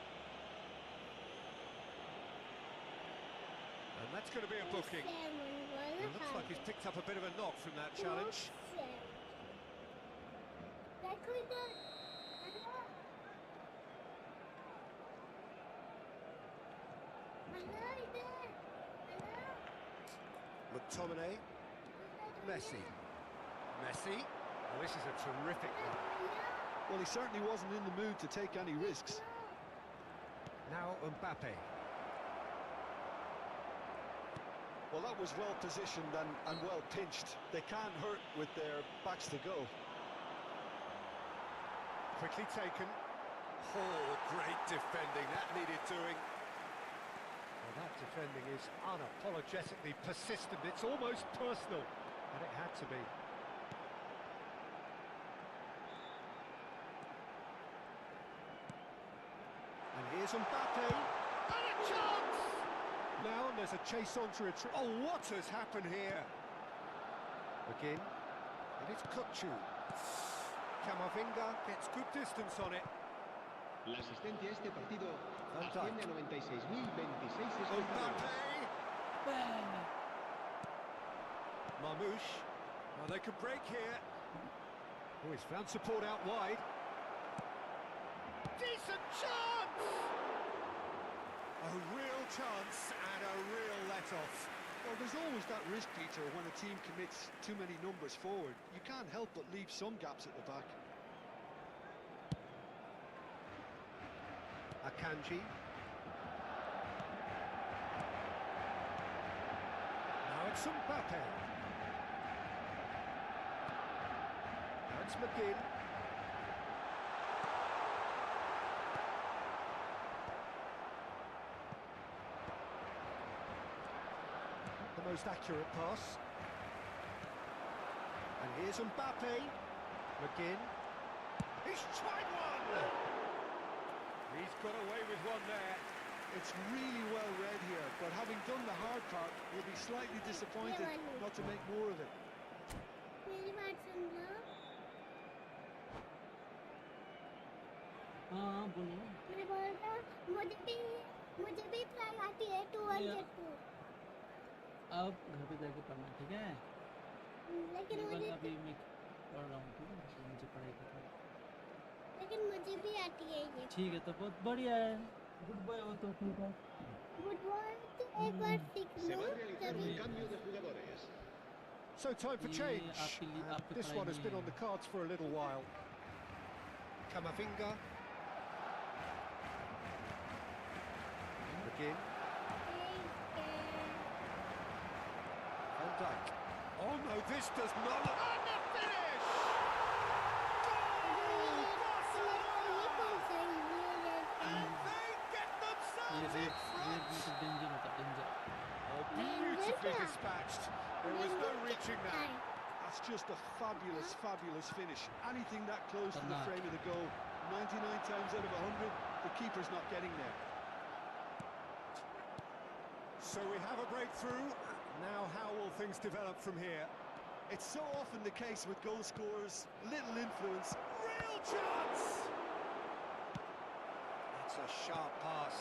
And that's going to be a booking. It looks like he's picked up a bit of a knock from that challenge. देखो इधर। Hello. Hello इधर। Hello. McTominay. Messi. Messi. Oh, this is a terrific one. Well, he certainly wasn't in the mood to take any risks. Now Mbappe. Well, that was well positioned and well pinched. They can't hurt with their backs to go. Quickly taken. Oh, great defending. That needed doing. Well, that defending is unapologetically persistent. It's almost personal. And it had to be. And here's Mbappe. And a chance! Now there's a chase on to retreat. Oh, what has happened here? Again. And it's Kutchu. Camavinga gets good distance on it. La asistencia a este partido Van asciende a Dijk. 96.026 espectadores. Mbappe! Marmoush. Well, they could break here. Oh, he's found support out wide. Decent chance! A real chance and a real let-off. Well, there's always that risk, Peter, when a team commits too many numbers forward. You can't help but leave some gaps at the back. Akanji. Now it's Mbappe. Now it's McGinn. The most accurate pass. And here's Mbappe. McGinn. He's tried one! He's got away with one there. It's really well read here, but having done the hard part, he'll be slightly disappointed not to make more of it. मेरी बात सुन लो। हाँ बोलो। मैं बोल रहा हूँ, मुझे भी ट्राई आती है 2 1 2। अब घर पे जाके पढ़ना, ठीक है? लेकिन इवन मुझे अभी मैं पढ़ रहा हूँ, ठीक है, तो मुझे पढ़ाई करनी है। लेकिन मुझे भी आती है ये। ठीक है, तो बहुत बढ़िया है, गुड बॉय हो तो ठीक है। गुड बॉय तो एक बार सीख Se low va a realizar तभी। un cambio de jugadores. So time for ये change. आपके लिए, And आपकी this पढ़ाई one has नहीं been है। on the cards for a little while. Camavinga. Again. Van Dijk. Oh no, this does not look... And the finish! ये कौन सा है? And they get ये themselves रेड in front! मतलब danger होता है, danger. Oh, beautifully Danger. dispatched. There was no Danger reaching क्या that. है? That's just a fabulous, fabulous finish. Anything that close to the Khatanak. frame of the goal, 99 times out of 100, the keeper's not getting there. So we have a breakthrough. Now how will things develop from here? It's so often the case with goal scorers, little influence. Real chance! That's a sharp pass.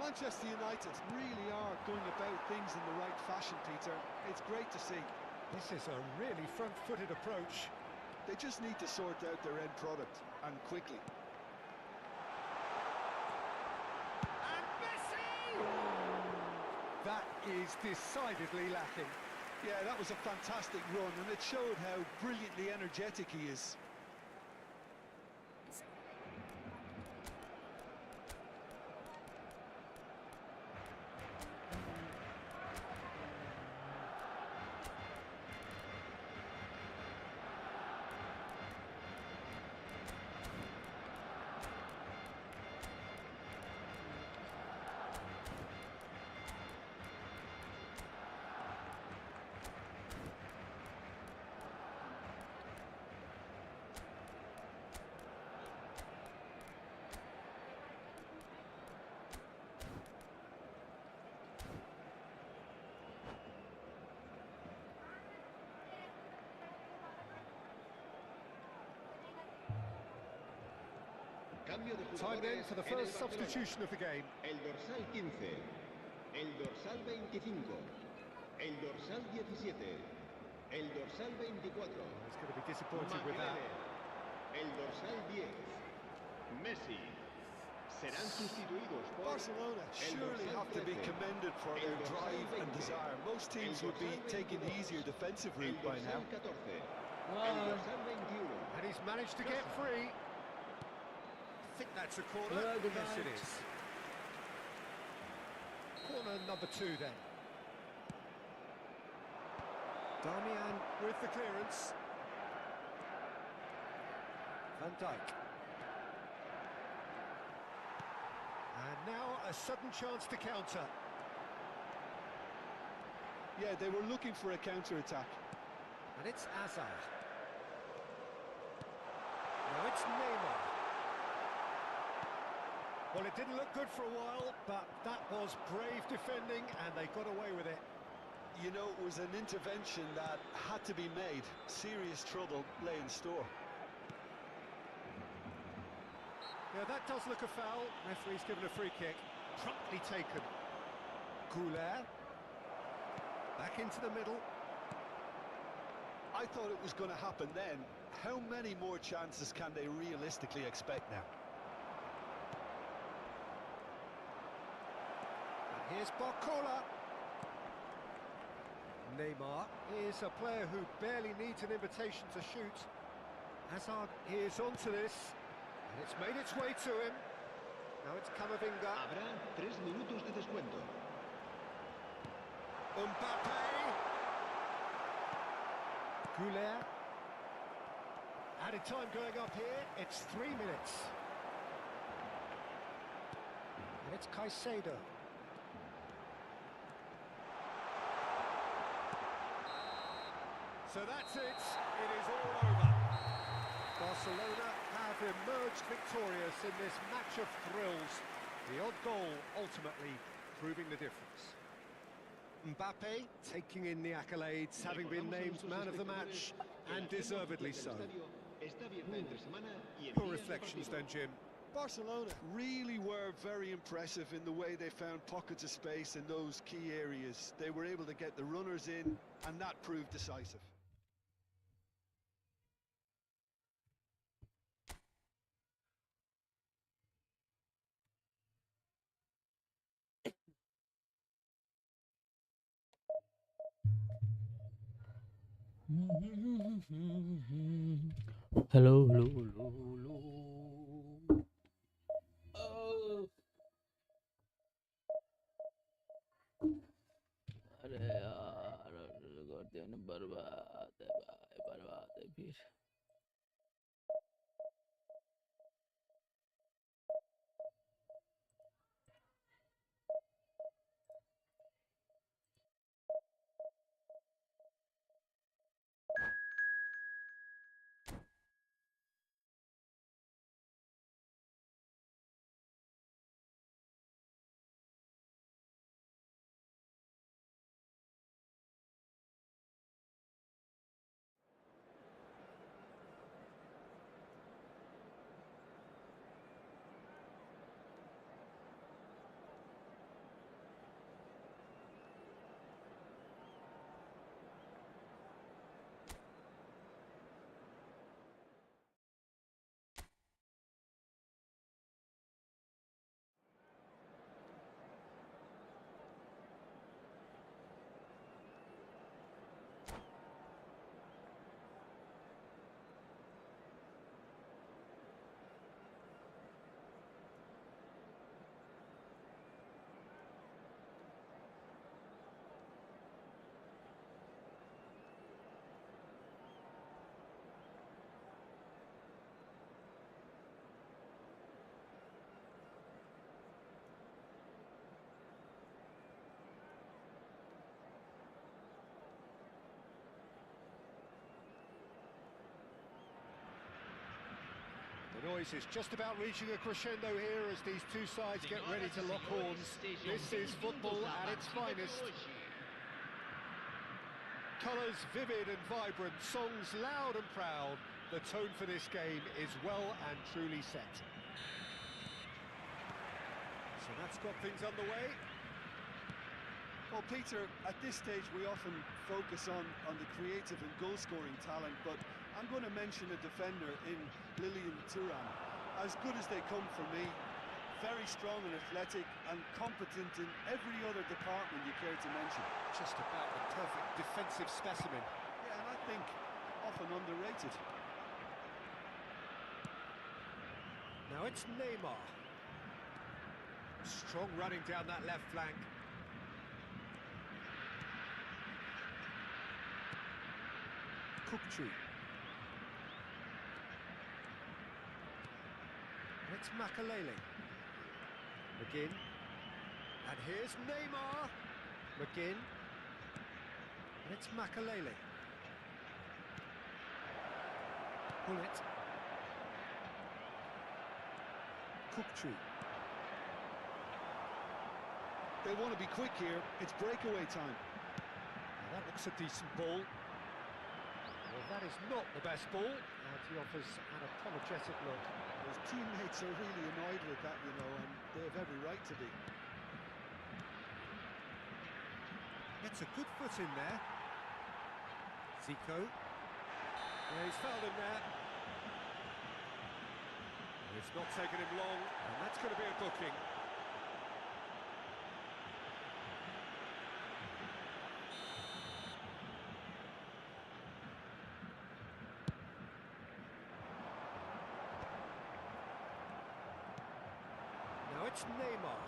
Manchester United really are going about things in the right fashion, Peter. It's great to see. This is a really front-footed approach. They just need to sort out their end product, and quickly. And Messi! That is decidedly lacking. Yeah, that was a fantastic run, and it showed how brilliantly energetic he is. Cambio de Time then jugadores for the en el first Barcelona. substitution of the game. El dorsal 15, el dorsal 25, el dorsal 17, el dorsal 24. He's going to be disappointed with that. Makelele, el dorsal 10, Messi. Serán sustituidos por Barcelona el surely dorsal have to be 13, commended for el their dorsal drive and 20, desire. Most teams el would be dorsal taking the 22, easier defensive el route by now. dorsal 14, el Wow. dorsal 21. And he's managed to get free. I think that's a corner. Good Yes, it night. is. Corner number 2 then. Darmian with the clearance. Van Dijk. And now a sudden chance to counter. Yeah, they were looking for a counter-attack. And it's Hazard. Now it's Neymar. Well, it didn't look good for a while, but that was brave defending, and they got away with it. You know, it was an intervention that had to be made. Serious trouble lay in store. Yeah, that does look a foul. Referee's given a free kick. Promptly taken. Goulet. Back into the middle. I thought it was going to happen then. How many more chances can they realistically expect now? And here's Barcola. Neymar is a player who barely needs an invitation to shoot. Hazard is onto this, and it's made its way to him. Now it's Camavinga. Habrá 3 minutos de descuento. Mbappe. Goulet. Added time going up here. It's 3 minutes. And it's Caicedo. So that's it. It is all over. Barcelona have emerged victorious in this match of thrills. The odd goal ultimately proving the difference. Mbappe taking in the accolades, having been named man of the match, and deservedly so. Your reflections then, Jim? Barcelona really were very impressive in the way they found pockets of space in those key areas. They were able to get the runners in, and that proved decisive. Hello hello hello hello अरे यार कर दिया ना बर्बाद है भाई बर्बाद है फिर The noise is just about reaching a crescendo here as these two sides get ready to lock horns. This is football at its finest. Colours vivid and vibrant, songs loud and proud. The tone for this game is well and truly set. So that's got things underway. Well, Peter, at this stage we often focus on the creative and goal-scoring talent, but I'm going to mention a defender in Lilian Thuram. As good as they come for me, very strong and athletic and competent in every other department you care to mention. Just about the perfect defensive specimen. Yeah, and I think often underrated. Now it's Neymar. Strong running down that left flank. Kupchu. It's Makalele. McGinn. And here's Neymar. McGinn. And it's Makalele. Pull it. Kupchu. They want to be quick here. It's breakaway time. Now that looks a decent ball. Well, that is not the best ball, and he offers an apologetic look. His teammates are really annoyed with that, you know, and they have every right to be. Gets a good foot in there. Zico. Yeah, he's fouled him there. It's not taken him long, and that's going to be a booking. Now it's Neymar.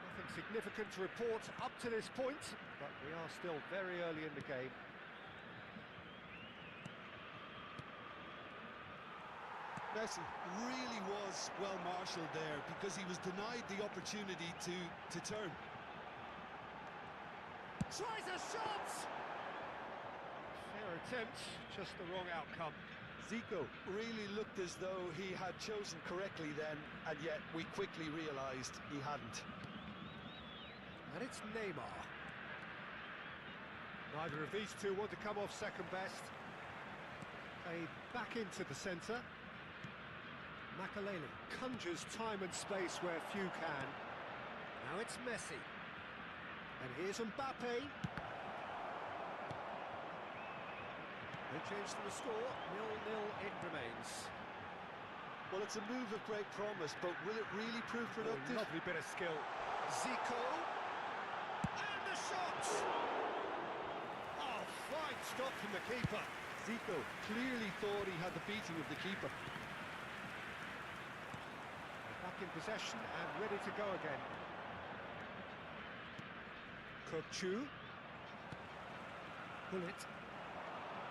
Nothing significant to report up to this point, but we are still very early in the game. Messi really was well marshalled there because he was denied the opportunity to turn. Tries a shot! Fair attempt, just the wrong outcome. Zico really looked as though he had chosen correctly then, and yet we quickly realised he hadn't. And it's Neymar. Neither of these two want to come off second best. Played back into the centre. Makaleli conjures time and space where few can. Now it's Messi. And here's Mbappe. They change the score, 0-0 it remains. Well, it's a move of great promise, but will it really prove productive? Lovely bit of skill. Zico. And the shot! Oh, fine stop from the keeper. Zico clearly thought he had the beating of the keeper. Back in possession and ready to go again. Kokchu. Bullet.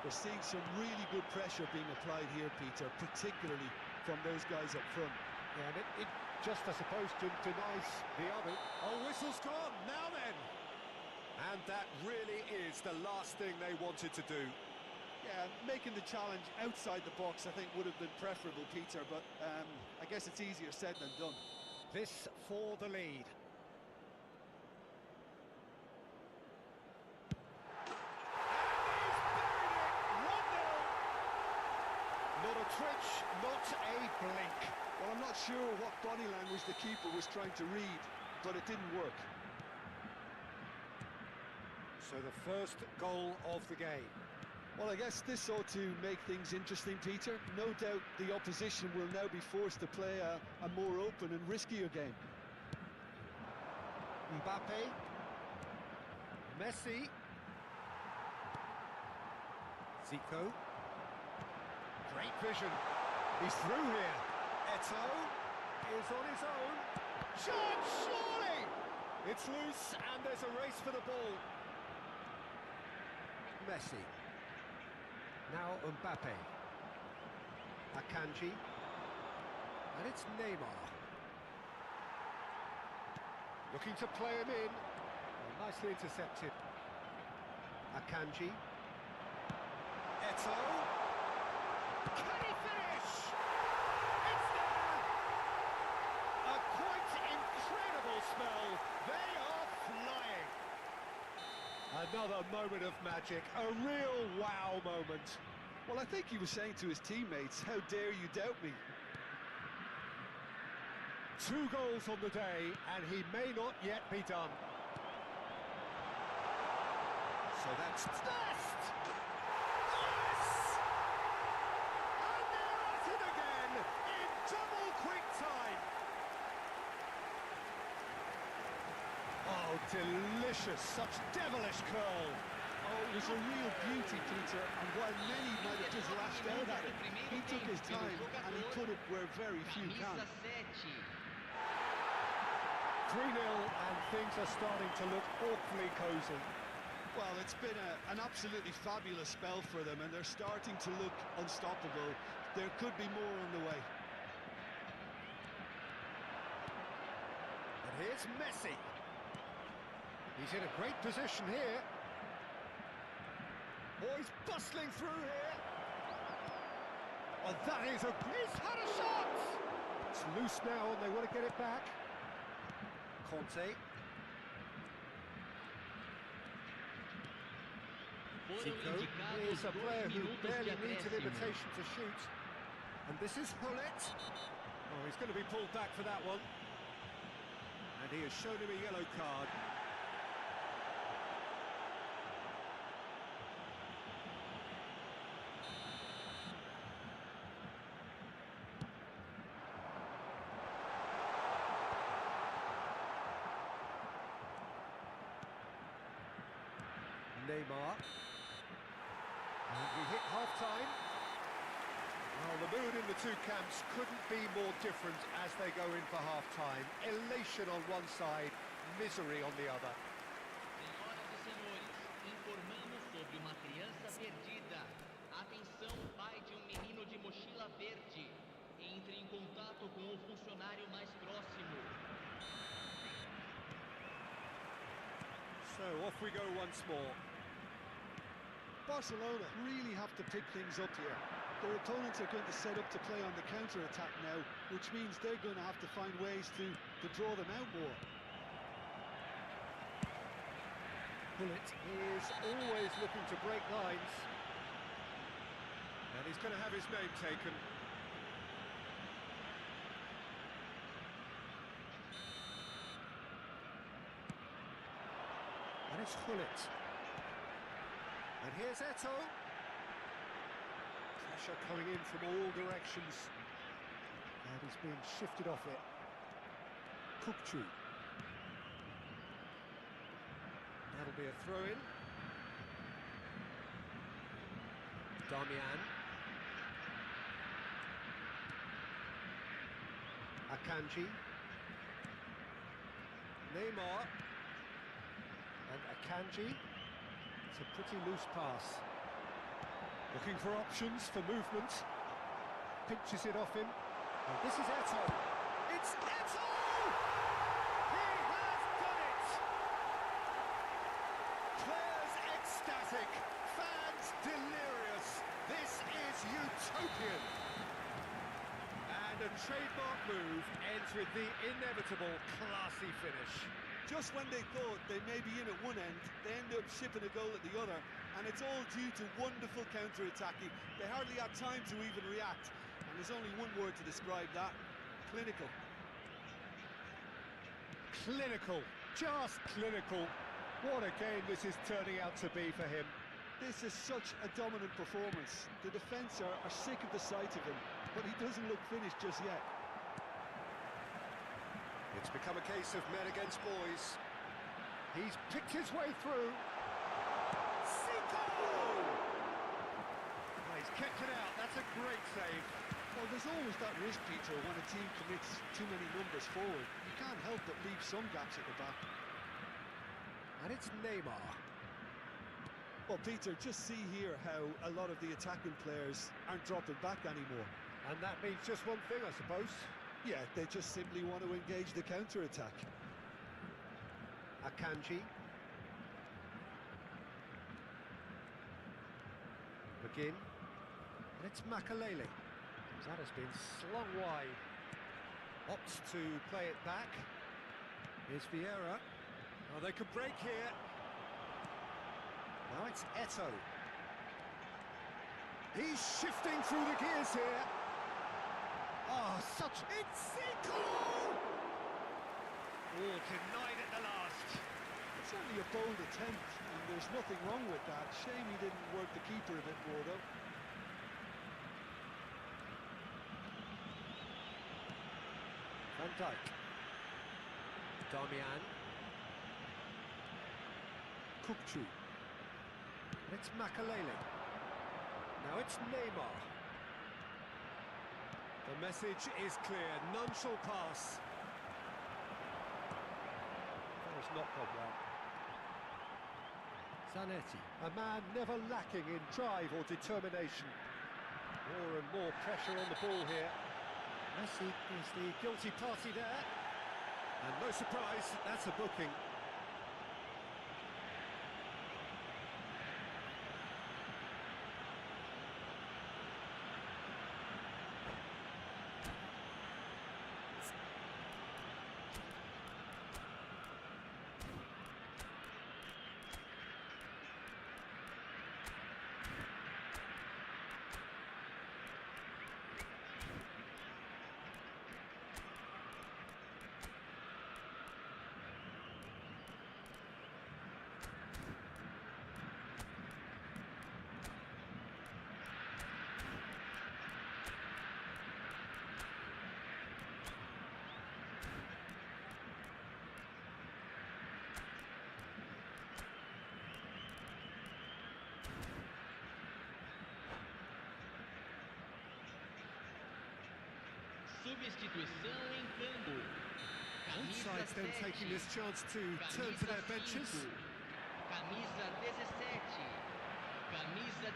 We're seeing some really good pressure being applied here, Peter, particularly from those guys up front. And it just, I suppose, denies the other. Oh, whistle's gone, now then! And that really is the last thing they wanted to do. Yeah, making the challenge outside the box, I think, would have been preferable, Peter, but I guess it's easier said than done. This for the lead. Not a twitch, not a blink. Well, I'm not sure what body language the keeper was trying to read, but it didn't work. So the first goal of the game. Well, I guess this ought to make things interesting, Peter. No doubt the opposition will now be forced to play a more open and riskier game. Mbappe. Messi. Zico. Great vision. He's through here. Eto'o is on his own. Shot, surely! It's loose, and there's a race for the ball. Messi. Now Mbappe. Akanji. And it's Neymar. Looking to play him in. Well, nicely intercepted. Akanji. Eto'o. Can he finish? It's there! A quite incredible spell. They are flying. Another moment of magic, a real wow moment. Well, I think he was saying to his teammates, how dare you doubt me? 2 goals on the day, and he may not yet be done. So that's Dest! Yes! And they're at it again, in double quick time. Oh, delicious, such devilish curl. Oh, it was a real beauty, Peter, and while many might have just lashed out at it, he took his time and he put it where very few can. 3-0, and things are starting to look awfully cosy. Well, it's been an absolutely fabulous spell for them, and they're starting to look unstoppable. There could be more on the way. And here's Messi. He's in a great position here. Oh, he's bustling through here. Oh, that is a... He's had a shot! It's loose now, and they want to get it back. Conte. Zico is a player who barely needs an invitation to shoot. And this is Hullet. Oh, he's going to be pulled back for that one. And he has shown him a yellow card. Neymar. And we hit half-time. Well, the mood in the two camps couldn't be more different as they go in for half-time. Elation on one side, misery on the other. Senhoras e senhores, informamos sobre uma criança perdida. Atenção, pai de menino de mochila verde. Entre em contato com o funcionário mais próximo. So off we go once more. Barcelona really have to pick things up here. Their opponents are going to set up to play on the counter-attack now, which means they're going to have to find ways to draw them out more. Bullet is always looking to break lines. And he's going to have his name taken. Here's Hullet. And here's Eto. Pressure coming in from all directions. And he's being shifted off it. Kukçu. That'll be a throw-in. Damian. Akanji. Neymar. And Akanji. It's a pretty loose pass. Looking for options for movement. Pinches it off him. And this is Eto. It's Eto! He has done it! Players ecstatic. Fans delirious. This is utopian. And a trademark move ends with the inevitable classy finish. Just when they thought they may be in at one end, they end up shipping a goal at the other, and it's all due to wonderful counter-attacking. They hardly had time to even react, and there's only one word to describe that: clinical. Clinical, just clinical. What a game this is turning out to be for him. This is such a dominant performance. The defence are sick of the sight of him, but he doesn't look finished just yet. It's become a case of men against boys. He's picked his way through. Zico! Oh, he's kept it out. That's a great save. Well, there's always that risk, Peter, when a team commits too many numbers forward. You can't help but leave some gaps at the back. And it's Neymar. Well, Peter, just see here how a lot of the attacking players aren't dropping back anymore. And that means just one thing, I suppose. Yeah, they just simply want to engage the counter-attack. Akanji. McGinn. And it's Makalele. That has been slung wide. Opts to play it back. Here's Vieira. Oh, they could break here. Now it's Eto. He's shifting through the gears here. Oh, such... It's Zico! Oh, denied at the last. It's only a bold attempt, and there's nothing wrong with that. Shame he didn't work the keeper a bit more, though. Van Dijk. Damian. Kukçu. It's Makalele. Now it's Neymar. The message is clear, none shall pass. That has not gone well. Zanetti, a man never lacking in drive or determination. More and more pressure on the ball here. Messi is the guilty party there. And no surprise, that's a booking. Substituição em campo. Both Camisa sides then 7. taking this chance to turn to their benches. 5. Camisa 17. Camisa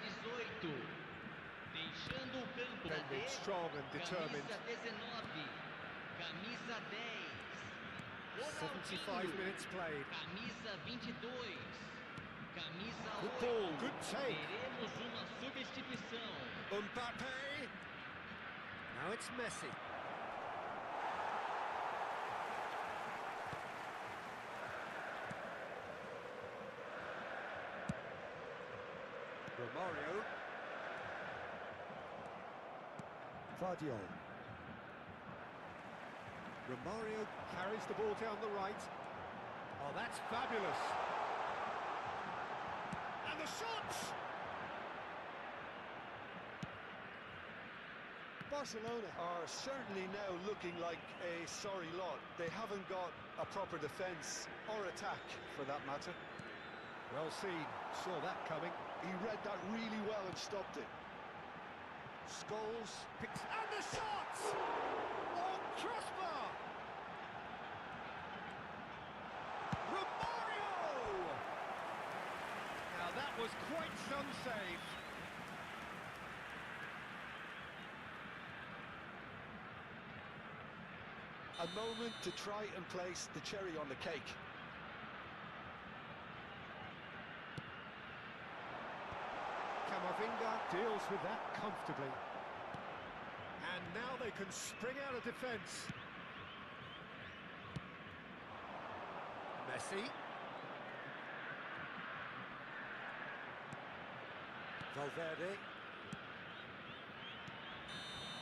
18. Deixando o campo. Defending strong and determined. Camisa 19. Camisa 10. 75 minutes played. Camisa 22. Camisa 8. Good ball, good take. Teremos uma substituição. Mbappe. Now it's Messi. Romario. Vardio. Romario carries the ball down the right. Oh, that's fabulous. the shots! Barcelona are certainly now looking like a sorry lot. They haven't got a proper defence or attack, for that matter. Well seen, saw that coming. He read that really well and stopped it. Scholes picks... And the shots! On crossbar! Romario! Now that was quite some save. A moment to try and place the cherry on the cake. Camavinga deals with that comfortably. And now they can spring out of defence. Messi. Valverde.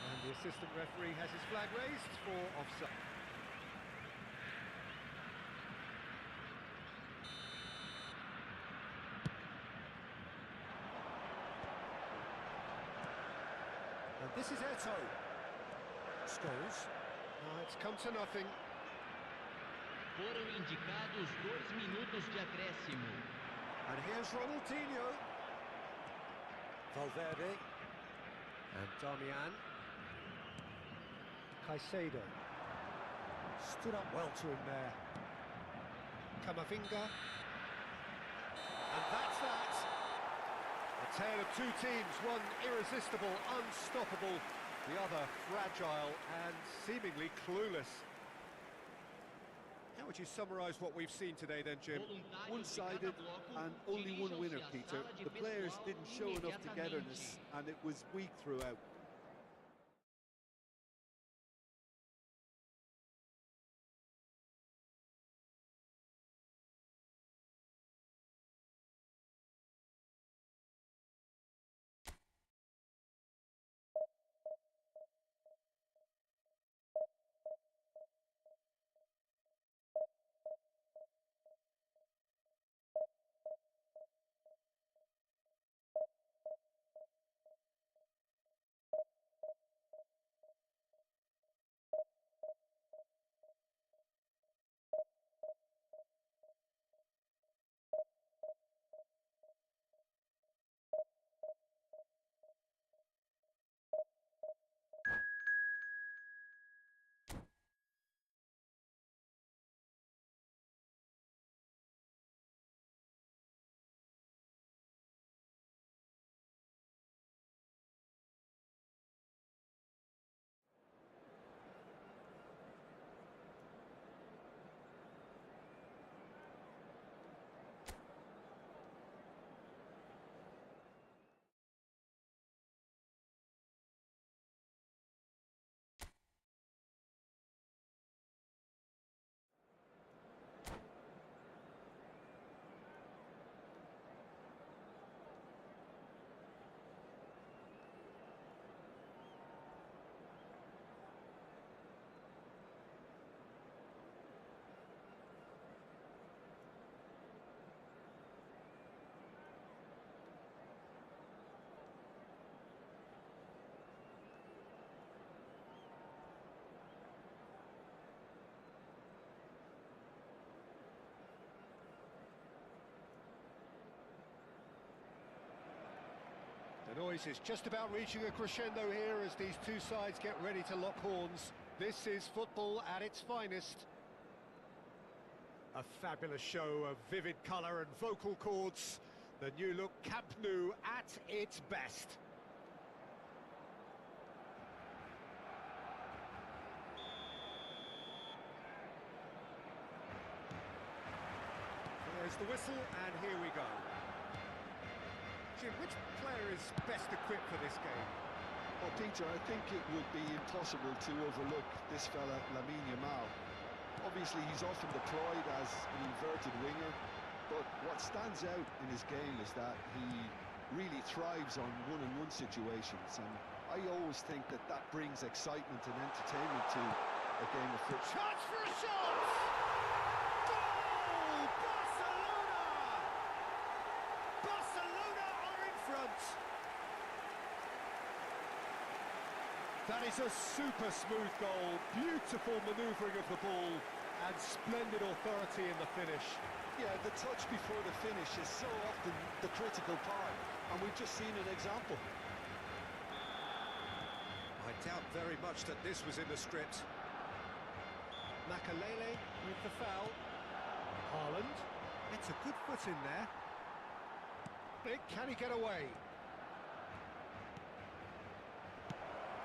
And the assistant referee has his flag raised for offside. And this is Eto. Scholes. It's come to nothing. Foram indicados 2 minutos de acréscimo. And here's Ronaldinho. Valverde. And Damian. Caicedo. Stood up well to him there. Camavinga. And that's that. A tale of two teams, one irresistible, unstoppable, the other fragile and seemingly clueless. How would you summarise what we've seen today then, Jim? One-sided and only one winner, Peter. The players didn't show enough togetherness and it was weak throughout. The noise is just about reaching a crescendo here as these two sides get ready to lock horns. This is football at its finest. A fabulous show of vivid colour and vocal cords. The new look Camp Nou at its best. There's the whistle, and here we go. Jim, which player is best equipped for this game? Well, Peter, I think it would be impossible to overlook this fella, Lamine Yamal. Obviously, he's often deployed as an inverted winger, but what stands out in his game is that he really thrives on one-on-one situations, and I always think that that brings excitement and entertainment to a game of football. Chance for a shot! Goal! Barcelona! Barcelona! That is a super smooth goal, beautiful manoeuvring of the ball, and splendid authority in the finish. Yeah, the touch before the finish is so often the critical part, and we've just seen an example. I doubt very much that this was in the script. Makalele with the foul. Haaland. It's a good foot in there. Can he get away?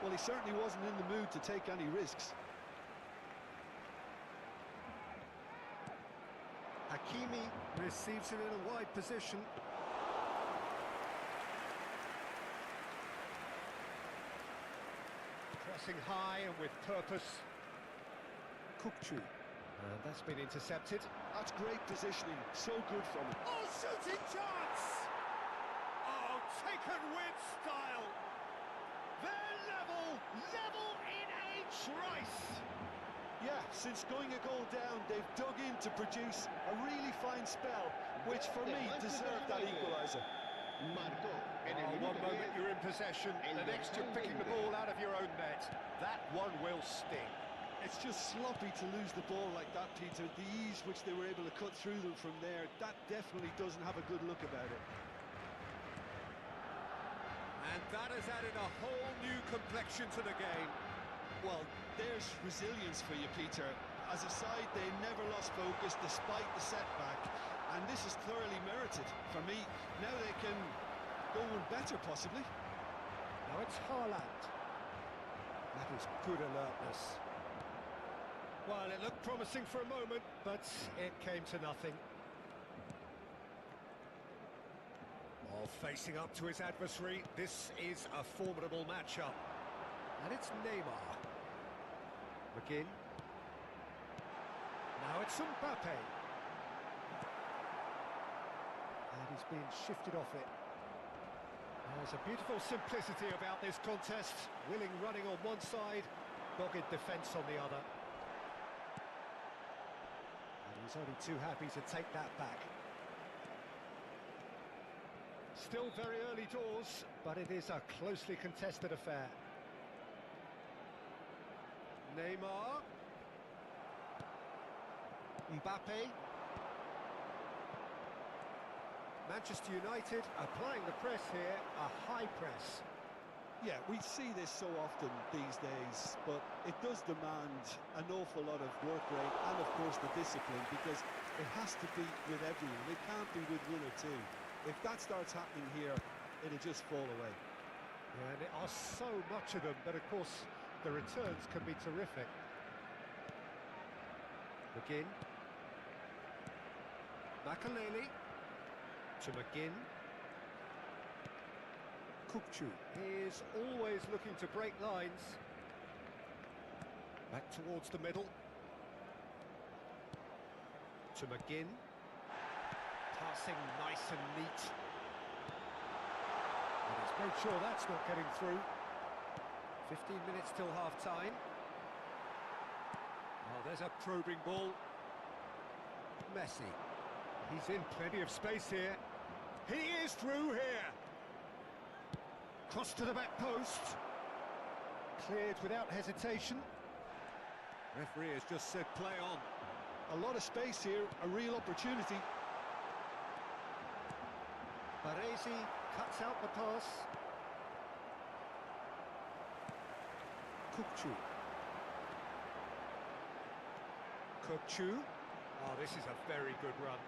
Well, he certainly wasn't in the mood to take any risks. Hakimi receives it in a wide position. Pressing high and with purpose. Kukçu. And that's been intercepted. That's great positioning, so good from him. Oh, shooting chance! Oh, taken with style. They're level in a trice. Yeah, since going a goal down, they've dug in to produce a really fine spell, which for me deserved that equaliser. One moment you're in possession, the next you're picking the ball out of your own net. That one will sting. It's just sloppy to lose the ball like that, Peter. The ease which they were able to cut through them from there, that definitely doesn't have a good look about it. And that has added a whole new complexion to the game. Well, there's resilience for you, Peter. As a side, they never lost focus despite the setback, and this is thoroughly merited. For me, now they can go one better, possibly. Now it's Haaland. That is good alertness. Well, it looked promising for a moment, but it came to nothing. While facing up to his adversary, this is a formidable matchup. And it's Neymar. McGinn. Now it's Mbappe. And he's been shifted off it. There's a beautiful simplicity about this contest. Willing running on one side, dogged defence on the other. And he's only too happy to take that back. Still very early doors, but it is a closely contested affair. Neymar. Mbappe. Manchester United applying the press here, a high press. Yeah, we see this so often these days, but it does demand an awful lot of work rate and, of course, the discipline, because it has to be with everyone. It can't be with one or two. If that starts happening here, it'll just fall away. Yeah, and there are so much of them, but of course the returns can be terrific. McGinn. Makalele. To McGinn. Kukçu is always looking to break lines. Back towards the middle. To McGinn. Passing nice and neat. And he's made sure that's not getting through. 15 minutes till half-time. Oh, there's a probing ball. Messi. He's in plenty of space here. He is through here. Cross to the back post. Cleared without hesitation. Referee has just said play on. A lot of space here, a real opportunity. Baresi cuts out the pass. Kukçu. Kukçu. Oh, this is a very good run.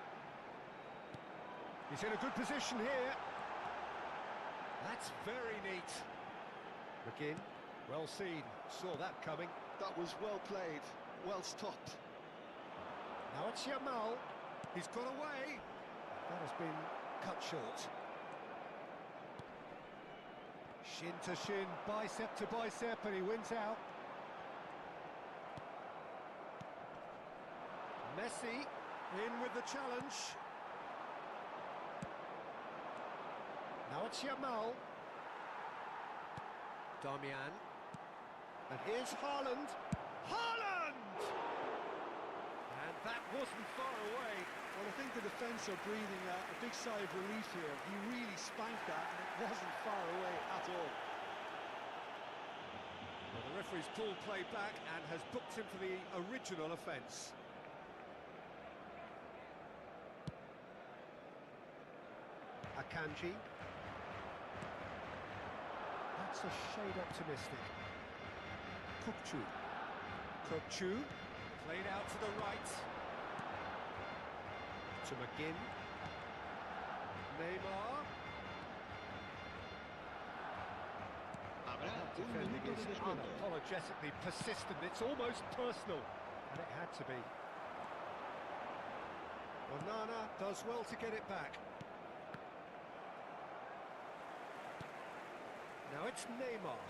He's in a good position here. That's very neat. McGinn, well seen, saw that coming. That was well played, well stopped. Now it's Yamal. He's got away. That has been cut short. Shin to shin, bicep to bicep, and he wins out. Messi in with the challenge. Now it's Yamal. Darmian. And here's Haaland. Haaland! And That wasn't far away. Well, I think the defence are breathing a big sigh of relief here. He really spanked that, and it wasn't far away at all. Well, the referee's pulled play back and has booked him for the original offence. Akanji. That's a shade optimistic. Kukçu. Played out to the right. To McGinn. Neymar. Habrá un Defending minuto is de descuento. unapologetically persistent. It's almost personal, and it had to be. Onana does well to get it back. Now it's Neymar.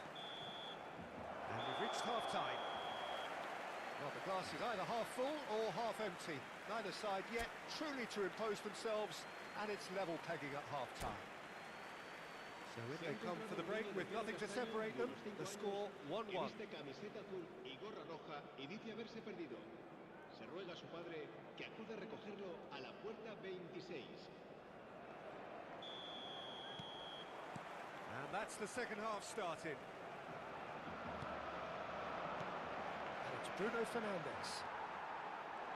And we've reached half-time. Well, the glass is either half full or half empty. Neither side yet truly to impose themselves, and it's level pegging at half-time. So in they come for the break with nothing to separate them. The score 1-1. Viste camiseta azul y gorra roja y dice haberse perdido. Se ruega a su padre que acude a recogerlo a la puerta 26. And that's the second half started. And it's Bruno Fernandes.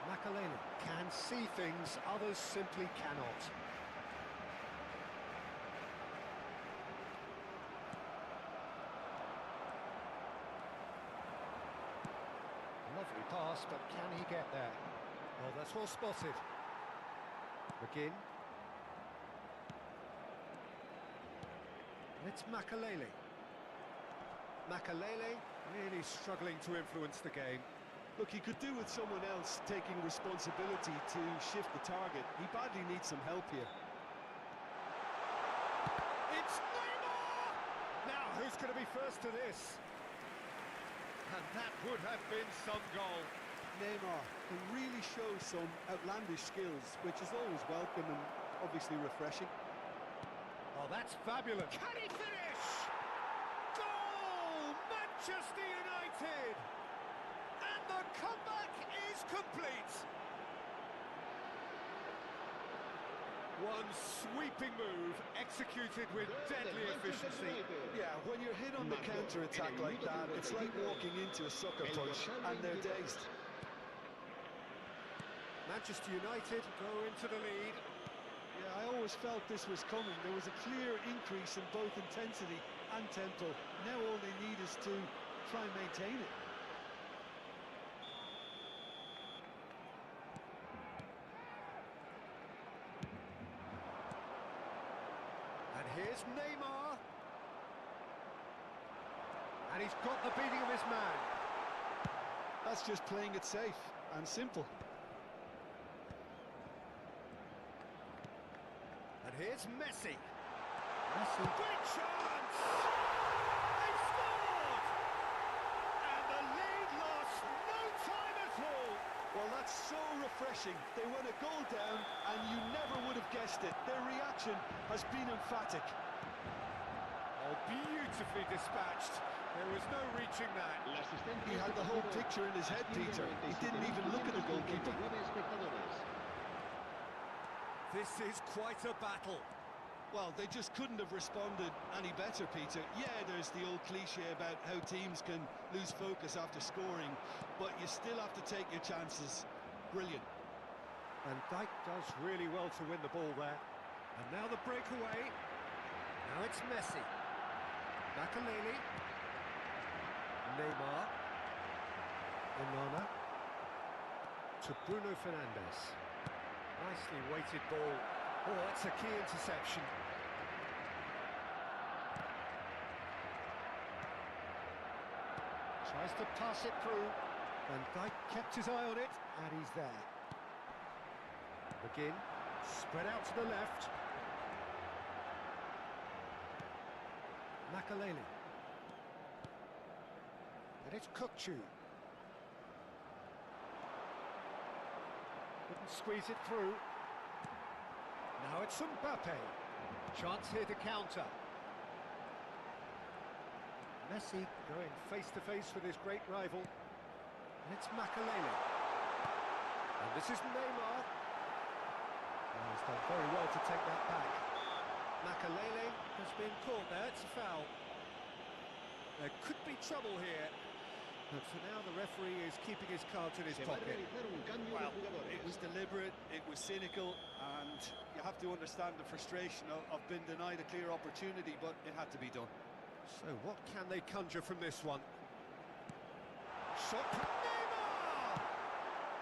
Makalele can see things others simply cannot. Lovely pass, but can he get there? Well, that's well spotted. McGinn. And it's Makalele. Makalele really struggling to influence the game. Look, he could do with someone else taking responsibility to shift the target. He badly needs some help here. It's Neymar! Now, who's going to be first to this? And that would have been some goal. Neymar can really show some outlandish skills, which is always welcome and obviously refreshing. Oh, that's fabulous. Can he finish? Goal! Manchester United! And the comeback is complete. One sweeping move, executed with deadly efficiency. Yeah, when you're hit on the counter-attack like that, it's like walking into a sucker punch, and they're dazed. Manchester United go into the lead. Yeah, I always felt this was coming. There was a clear increase in both intensity and tempo. Now all they need is to try and maintain it. And here's Neymar. And he's got the beating of his man. That's just playing it safe and simple. And here's Messi. Big chance! They scored! And the lead lost no time at all. Well, that's so refreshing. They went a goal down, and you never would have guessed it. Their reaction has been emphatic. Oh, beautifully dispatched. There was no reaching that. He had the whole picture in his head, Peter. He didn't even look at the goalkeeper. This is quite a battle. Well, they just couldn't have responded any better, Peter. Yeah, there's the old cliche about how teams can lose focus after scoring, but you still have to take your chances. Brilliant. And Dijk does really well to win the ball there. And now the breakaway. Now it's Messi. Makalele. Neymar. Onana. To Bruno Fernandes. Nicely weighted ball. Oh, that's a key interception. Tries to pass it through. Van Dijk kept his eye on it, and he's there. McGinn, spread out to the left. Makalele. And it's Kukçu. Couldn't squeeze it through. Now it's Mbappe. Chance here to counter. Messi going face-to-face with his great rival. And it's Makalele. And this is Neymar. And he's done very well to take that back. Makalele has been caught there, it's a foul. There could be trouble here. But for now, the referee is keeping his cards in his Se va a pocket. realizar un cambio Well, de jugadores. it was deliberate, it was cynical, and you have to understand the frustration of being denied a clear opportunity, but it had to be done. So what can they conjure from this one? Shot from Neymar!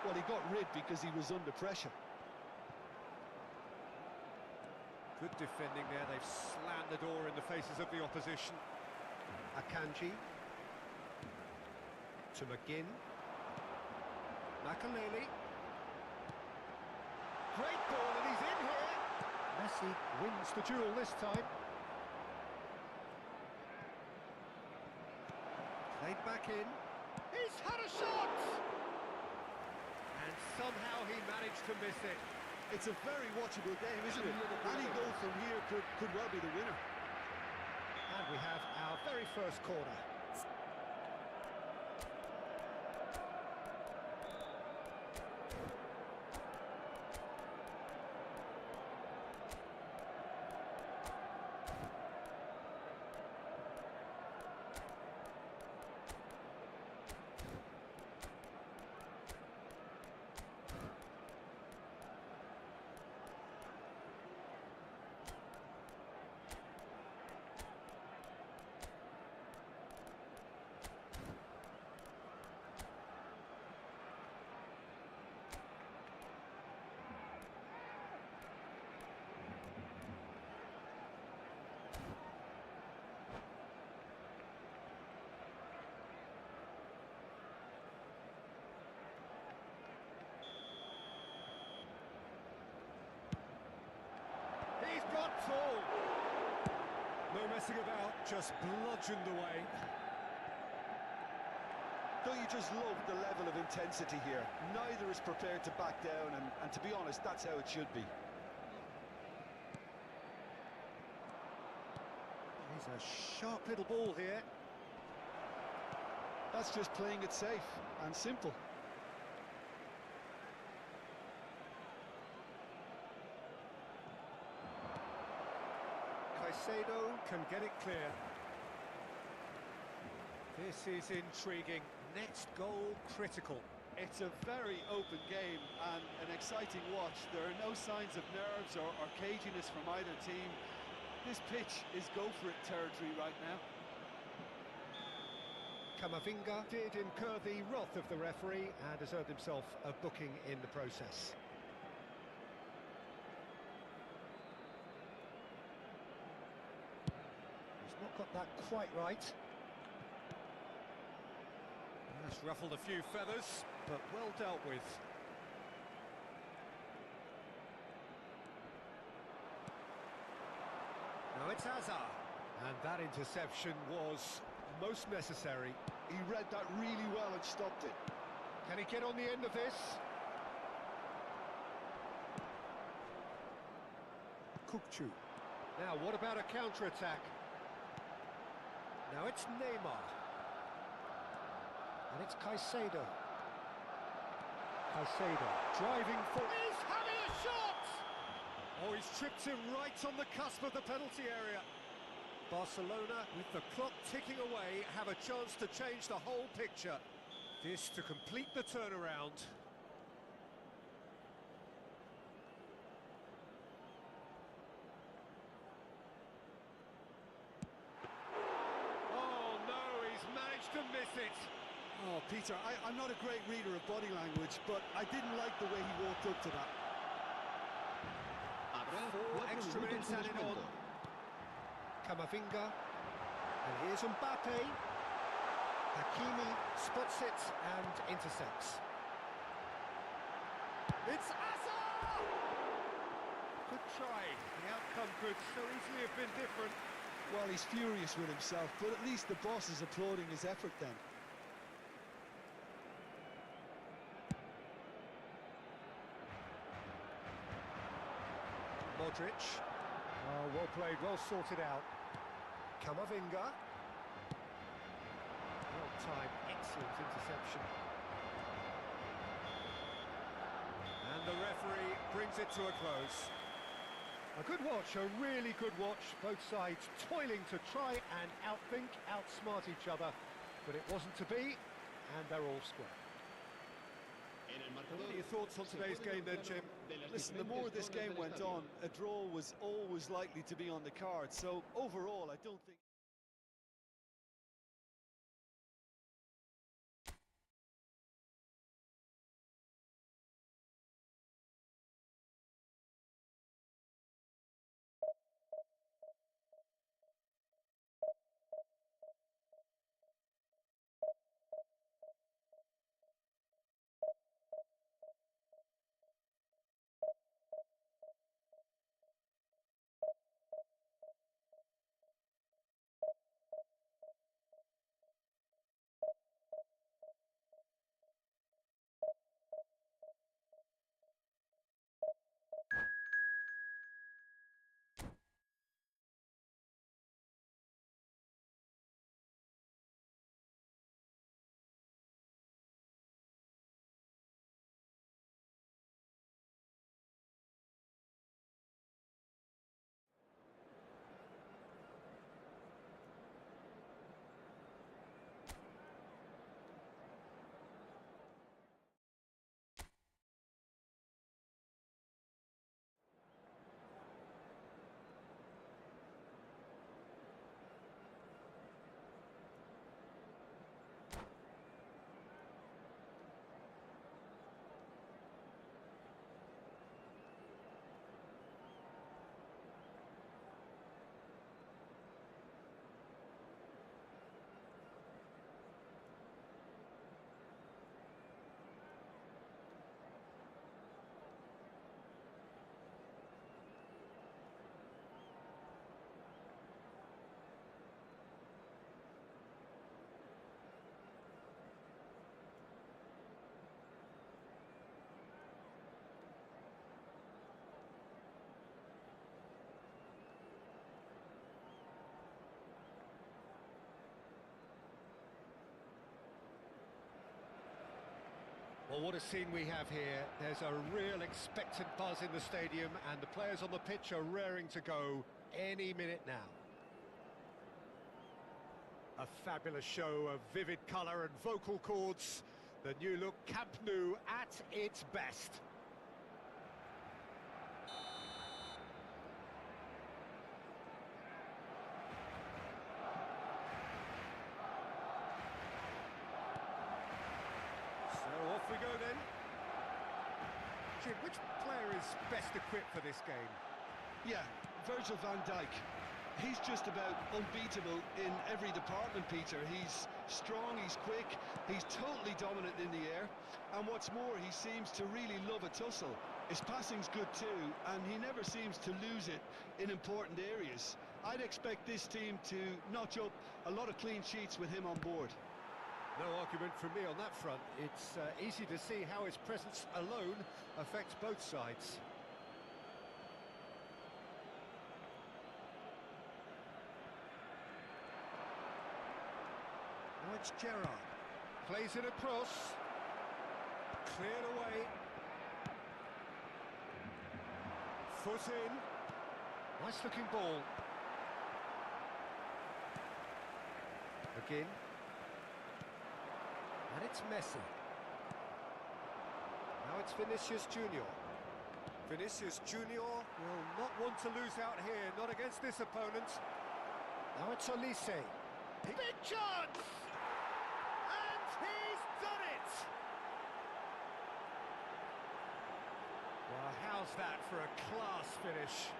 Well, he got rid because he was under pressure. Good defending there, they've slammed the door in the faces of the opposition. Akanji. To McGinn. Makalele. Great ball, and he's in here! Messi wins the duel this time. Played back in. He's had a shot! And somehow he managed to miss it. It's a very watchable game, isn't it? Any goal from here could well be the winner. And we have our very first corner. He's got tall. No messing about, just bludgeoned away. Don't you just love the level of intensity here? Neither is prepared to back down, and to be honest, that's how it should be. He's a sharp little ball here. That's just playing it safe and simple. Caicedo can get it clear. This is intriguing. Next goal critical. It's a very open game and an exciting watch. There are no signs of nerves or caginess from either team. This pitch is go-for-it territory right now. Camavinga did incur the wrath of the referee and has earned himself a booking in the process. He's not got that quite right. That's ruffled a few feathers, but well dealt with. Now it's Hazard. And that interception was most necessary. He read that really well and stopped it. Can he get on the end of this? Kukçu. Now, what about a counter-attack? Now it's Neymar. And it's Caicedo. Caicedo driving for... He's having a shot! Oh, he's tripped him right on the cusp of the penalty area. Barcelona, with the clock ticking away, have a chance to change the whole picture. This to complete the turnaround. Oh no, he's managed to miss it. Oh, Peter, I'm not a great reader of body language, but I didn't like the way he walked up to that. Habrá 4 4 extra minutos minutes de added on. descuento. Camavinga. And here's Mbappe. Hakimi spots it and intercepts. It's Hazard! Good try. The outcome could so easily have been different. Well, he's furious with himself, but at least the boss is applauding his effort then. Modric. Oh, well played, well sorted out. Camavinga. Well timed, excellent interception. And the referee brings it to a close. A good watch, a really good watch. Both sides toiling to try and outthink, outsmart each other. But it wasn't to be, and they're all square. What are your thoughts on today's game then, Jim? Listen, the more this game went on, a draw was always likely to be on the card. So overall, I don't think... Well, what a scene we have here. There's a real expectant buzz in the stadium, and the players on the pitch are raring to go any minute now. A fabulous show of vivid colour and vocal cords. The new look Camp Nou at its best. So off we go then. Jim, which player is best equipped for this game? Yeah, Virgil van Dijk. He's just about unbeatable in every department, Peter. He's strong, he's quick, he's totally dominant in the air. And what's more, he seems to really love a tussle. His passing's good too, and he never seems to lose it in important areas. I'd expect this team to notch up a lot of clean sheets with him on board. No argument from me on that front. It's easy to see how his presence alone affects both sides. Now it's Gerrard. Plays it across. Cleared away. Foot in. Nice looking ball. Again. And it's Messi. Now it's Vinicius Junior. Vinicius Junior will not want to lose out here, not against this opponent. Now it's Olise. Big chance! And he's done it! Well, how's that for a class finish?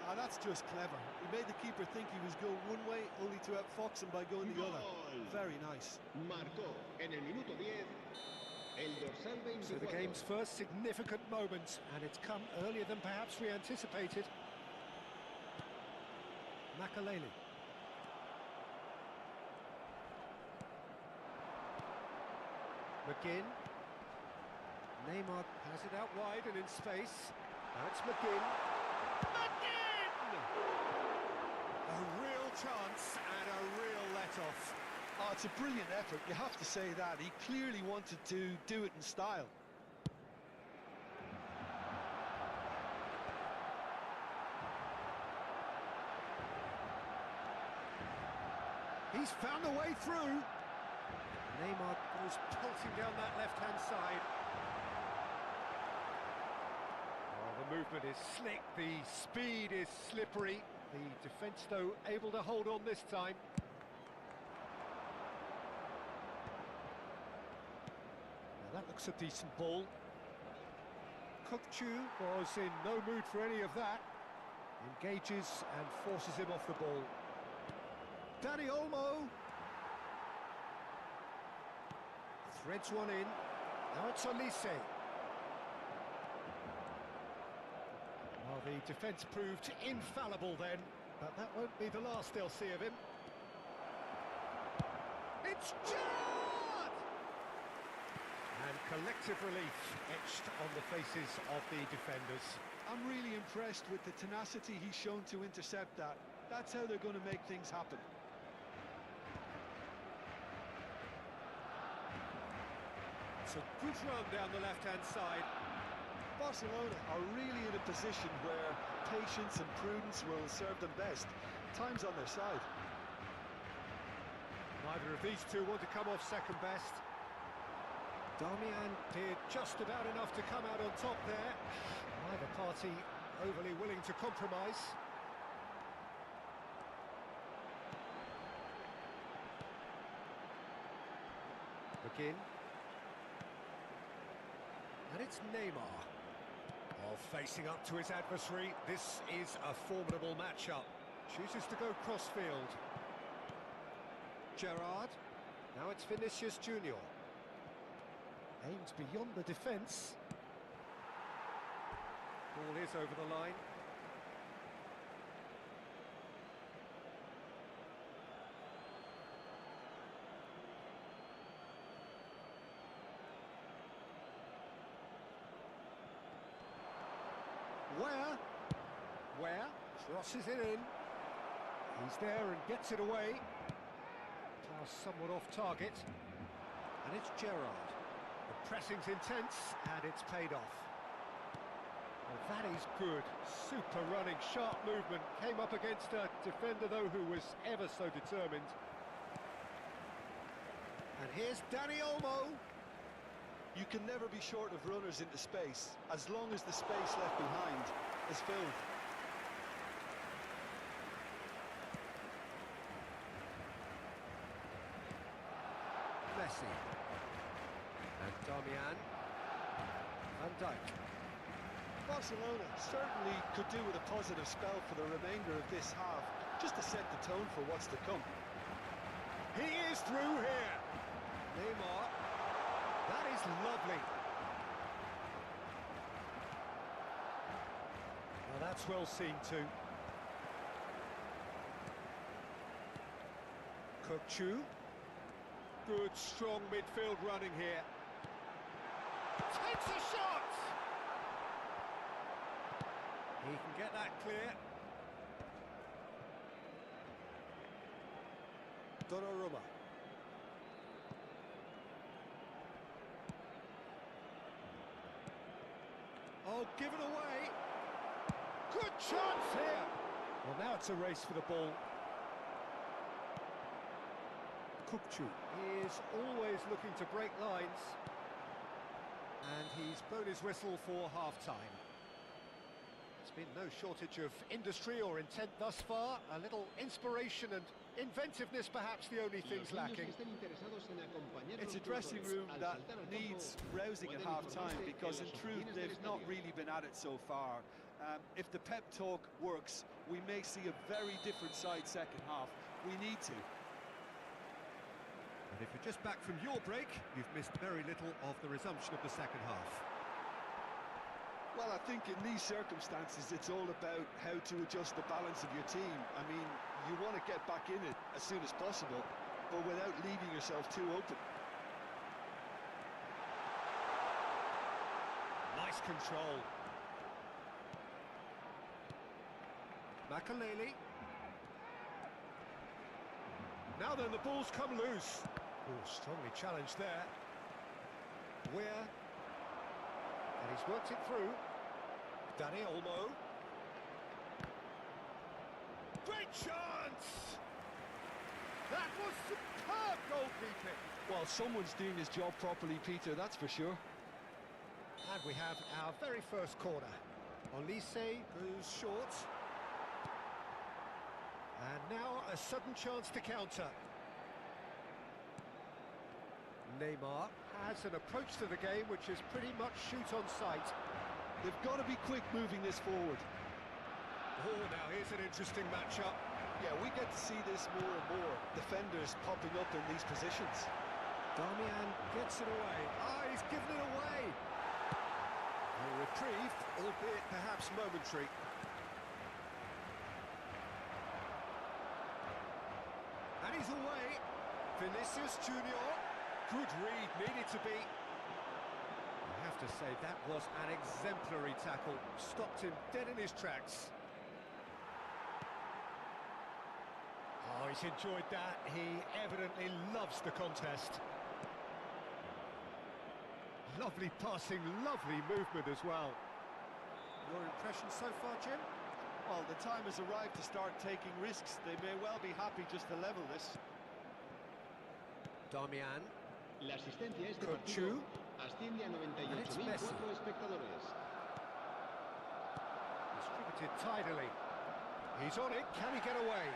Ah, that's just clever. He made the keeper think he was going one way, only to outfox him by going the other. Very nice. Marcó en el minuto 10 el dorsal 24. So the game's first significant moment, and it's come earlier than perhaps we anticipated. Makaleli. McGinn. Neymar has it out wide and in space. Now it's McGinn. McGinn! A real chance and a real let-off. Oh, it's a brilliant effort, you have to say that. He clearly wanted to do it in style. He's found a way through. Neymar goes pulsing down that left-hand side. Oh, the movement is slick, the speed is slippery. The defence, though, able to hold on this time. Now that looks a decent ball. Kukçu was in no mood for any of that. Engages and forces him off the ball. Dani Olmo. Threads one in. Now it's Olise. Well, the defence proved infallible then, but that won't be the last they'll see of him. It's Gerrard! And collective relief etched on the faces of the defenders. I'm really impressed with the tenacity he's shown to intercept that. That's how they're going to make things happen. It's a good run down the left-hand side. Barcelona are really in a position where patience and prudence will serve them best. Time's on their side. Neither of these two want to come off second best. Darmian did just about enough to come out on top there. Neither party overly willing to compromise. McGinn. And it's Neymar. Oh, facing up to his adversary. This is a formidable matchup. Chooses to go crossfield. Gerrard. Now it's Vinicius Junior. Aims beyond the defence. Ball is over the line. Where? Crosses it in. He's there and gets it away. Pass somewhat off target. And it's Gerrard. The pressing's intense, and it's paid off. Well, that is good. Super running, sharp movement. Came up against a defender, though, who was ever so determined. And here's Dani Olmo. You can never be short of runners into space, as long as the space left behind is filled. Messi. And Darmian. Van Dijk. Barcelona certainly could do with a positive spell for the remainder of this half, just to set the tone for what's to come. He is through here. Neymar. That is lovely. Now that's well seen too. Kukçu. Good, strong midfield running here. Takes a shot! He can get that clear. Donnarumma. Oh, given away. Good chance here. Well, now it's a race for the ball. Kukçu is always looking to break lines. And he's blown his whistle for half-time. There's been no shortage of industry or intent thus far. A little inspiration and inventiveness, perhaps the only things lacking. It's a dressing room that needs rousing at half-time, because in truth they've not really been at it so far. If the pep talk works, we may see a very different side second half. We need to. And if you're just back from your break, you've missed very little of the resumption of the second half. Well, I think in these circumstances it's all about how to adjust the balance of your team. I mean, you want to get back in it as soon as possible, but without leaving yourself too open. Nice control. Makaleli. Now then, the ball's come loose. Oh, strongly challenged there. Weir. And he's worked it through. Dani Olmo. Great chance! That was superb goalkeeping. Well, someone's doing his job properly, Peter, that's for sure. And we have our very first corner. Olise goes short. And now a sudden chance to counter. Neymar has an approach to the game which is pretty much shoot on sight. They've got to be quick moving this forward. Oh, now here's an interesting matchup. Yeah, we get to see this more and more. Defenders popping up in these positions. Darmian gets it away. Ah, he's given it away. A reprieve, albeit perhaps momentary. And he's away. Vinicius Junior. Good read, needed to be. I have to say, that was an exemplary tackle. Stopped him dead in his tracks. Oh, he's enjoyed that. He evidently loves the contest. Lovely passing, lovely movement as well. Your impression so far, Jim? Well, the time has arrived to start taking risks. They may well be happy just to level this. Darmian. La asistencia a este Cochu. partido asciende a 98.004 espectadores. Distributed tidily. He's on it. Can he get away?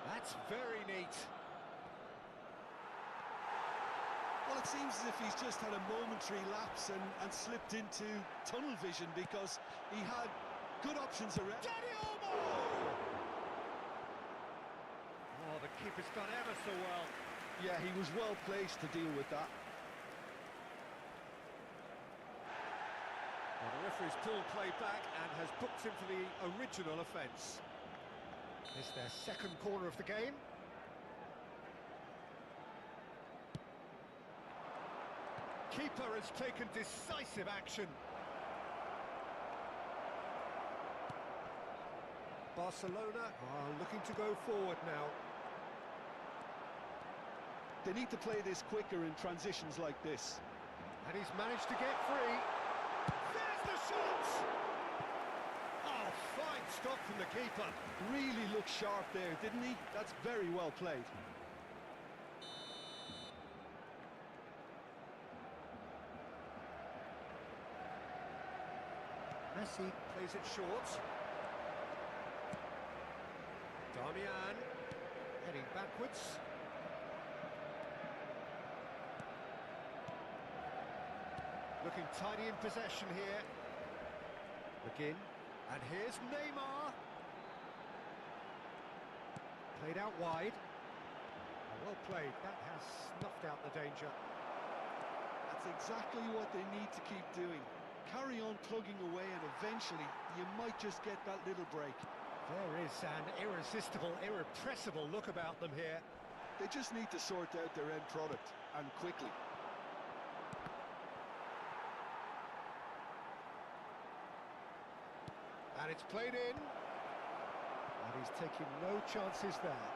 That's very neat. Well, it seems as if he's just had a momentary lapse and slipped into tunnel vision because he had good options around. Dani Olmo! Oh, the keeper's done ever so well. Yeah, he was well placed to deal with that. Well, the referee's pulled play back and has booked him for the original offence. It's their second corner of the game. Keeper has taken decisive action. Barcelona are looking to go forward now. They need to play this quicker in transitions like this. And he's managed to get free. There's the shot! Oh, fine stop from the keeper. Really looked sharp there, didn't he? That's very well played. Messi plays it short. Darmian heading backwards. Looking tidy in possession here. McGinn. And here's Neymar. Played out wide. Well played. That has snuffed out the danger. That's exactly what they need to keep doing. Carry on plugging away and eventually you might just get that little break. There is an irresistible, irrepressible look about them here. They just need to sort out their end product, and quickly. And it's played in. And he's taking no chances there.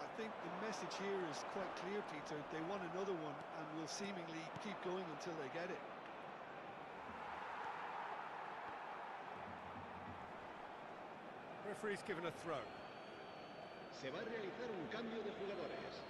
I think the message here is quite clear, Peter. They want another one and will seemingly keep going until they get it. Referee's given a throw. Se va a realizar un cambio de jugadores.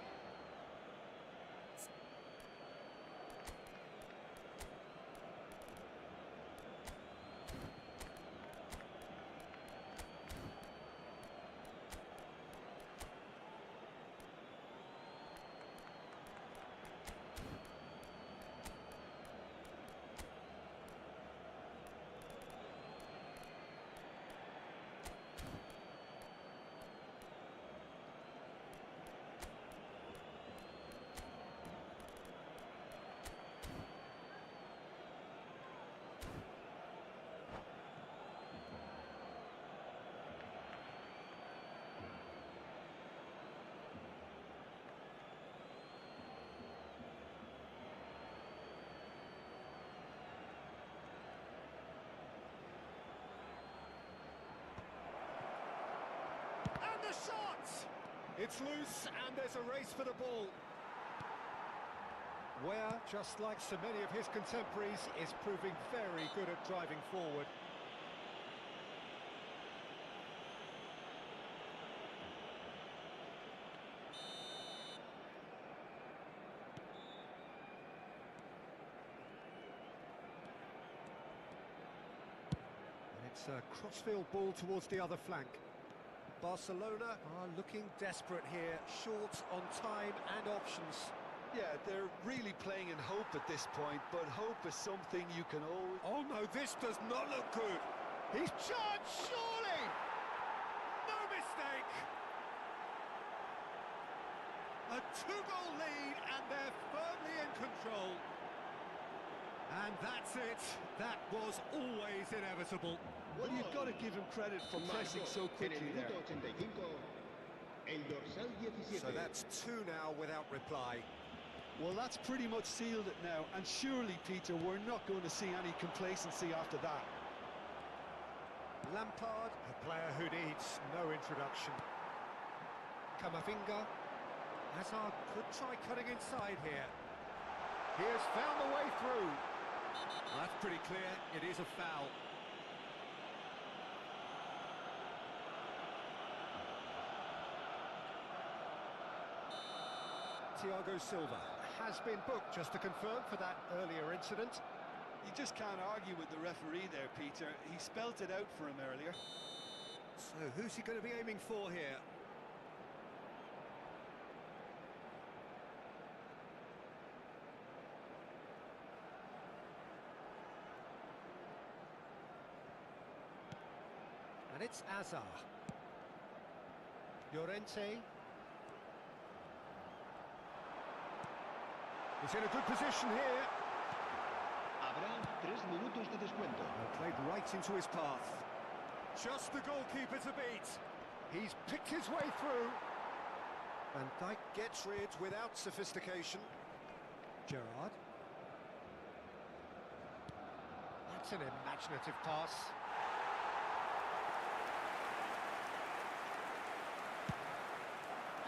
The shot! It's loose and there's a race for the ball. Where, just like so many of his contemporaries, is proving very good at driving forward. It's a crossfield ball towards the other flank. Barcelona are looking desperate here, short on time and options. Yeah, they're really playing in hope at this point, but hope is something you can always... Oh no, this does not look good. He's charged, surely! No mistake! A 2-goal lead, and they're firmly in control. And that's it. That was always inevitable. Well, you've got to give him credit for pressing so quickly there. So that's 2 now without reply. Well, that's pretty much sealed it now, and surely, Peter, we're not going to see any complacency after that. Lampard, a player who needs no introduction. Camavinga. Hazard could try cutting inside here. He has found the way through. Well, that's pretty clear, it is a foul. Thiago Silva has been booked, just to confirm, for that earlier incident. You just can't argue with the referee there, Peter. He spelt it out for him earlier. So who's he going to be aiming for here? And it's Azar. Llorente. He's in a good position here. Habrá 3 minutos de descuento. Played right into his path. Just the goalkeeper to beat. He's picked his way through. Van Dijk gets rid without sophistication. Gerrard. That's an imaginative pass.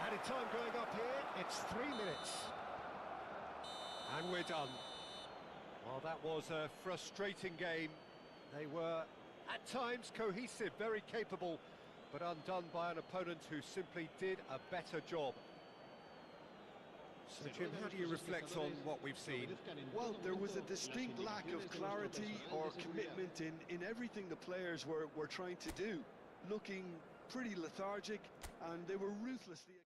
Added time going up here. It's 3 minutes. And we're done. Well, that was a frustrating game. They were, at times, cohesive, very capable, but undone by an opponent who simply did a better job. So, Jim, how do you reflect on what we've seen? Well, there was a distinct lack of clarity or commitment in everything the players were trying to do. Looking pretty lethargic, and they were ruthlessly...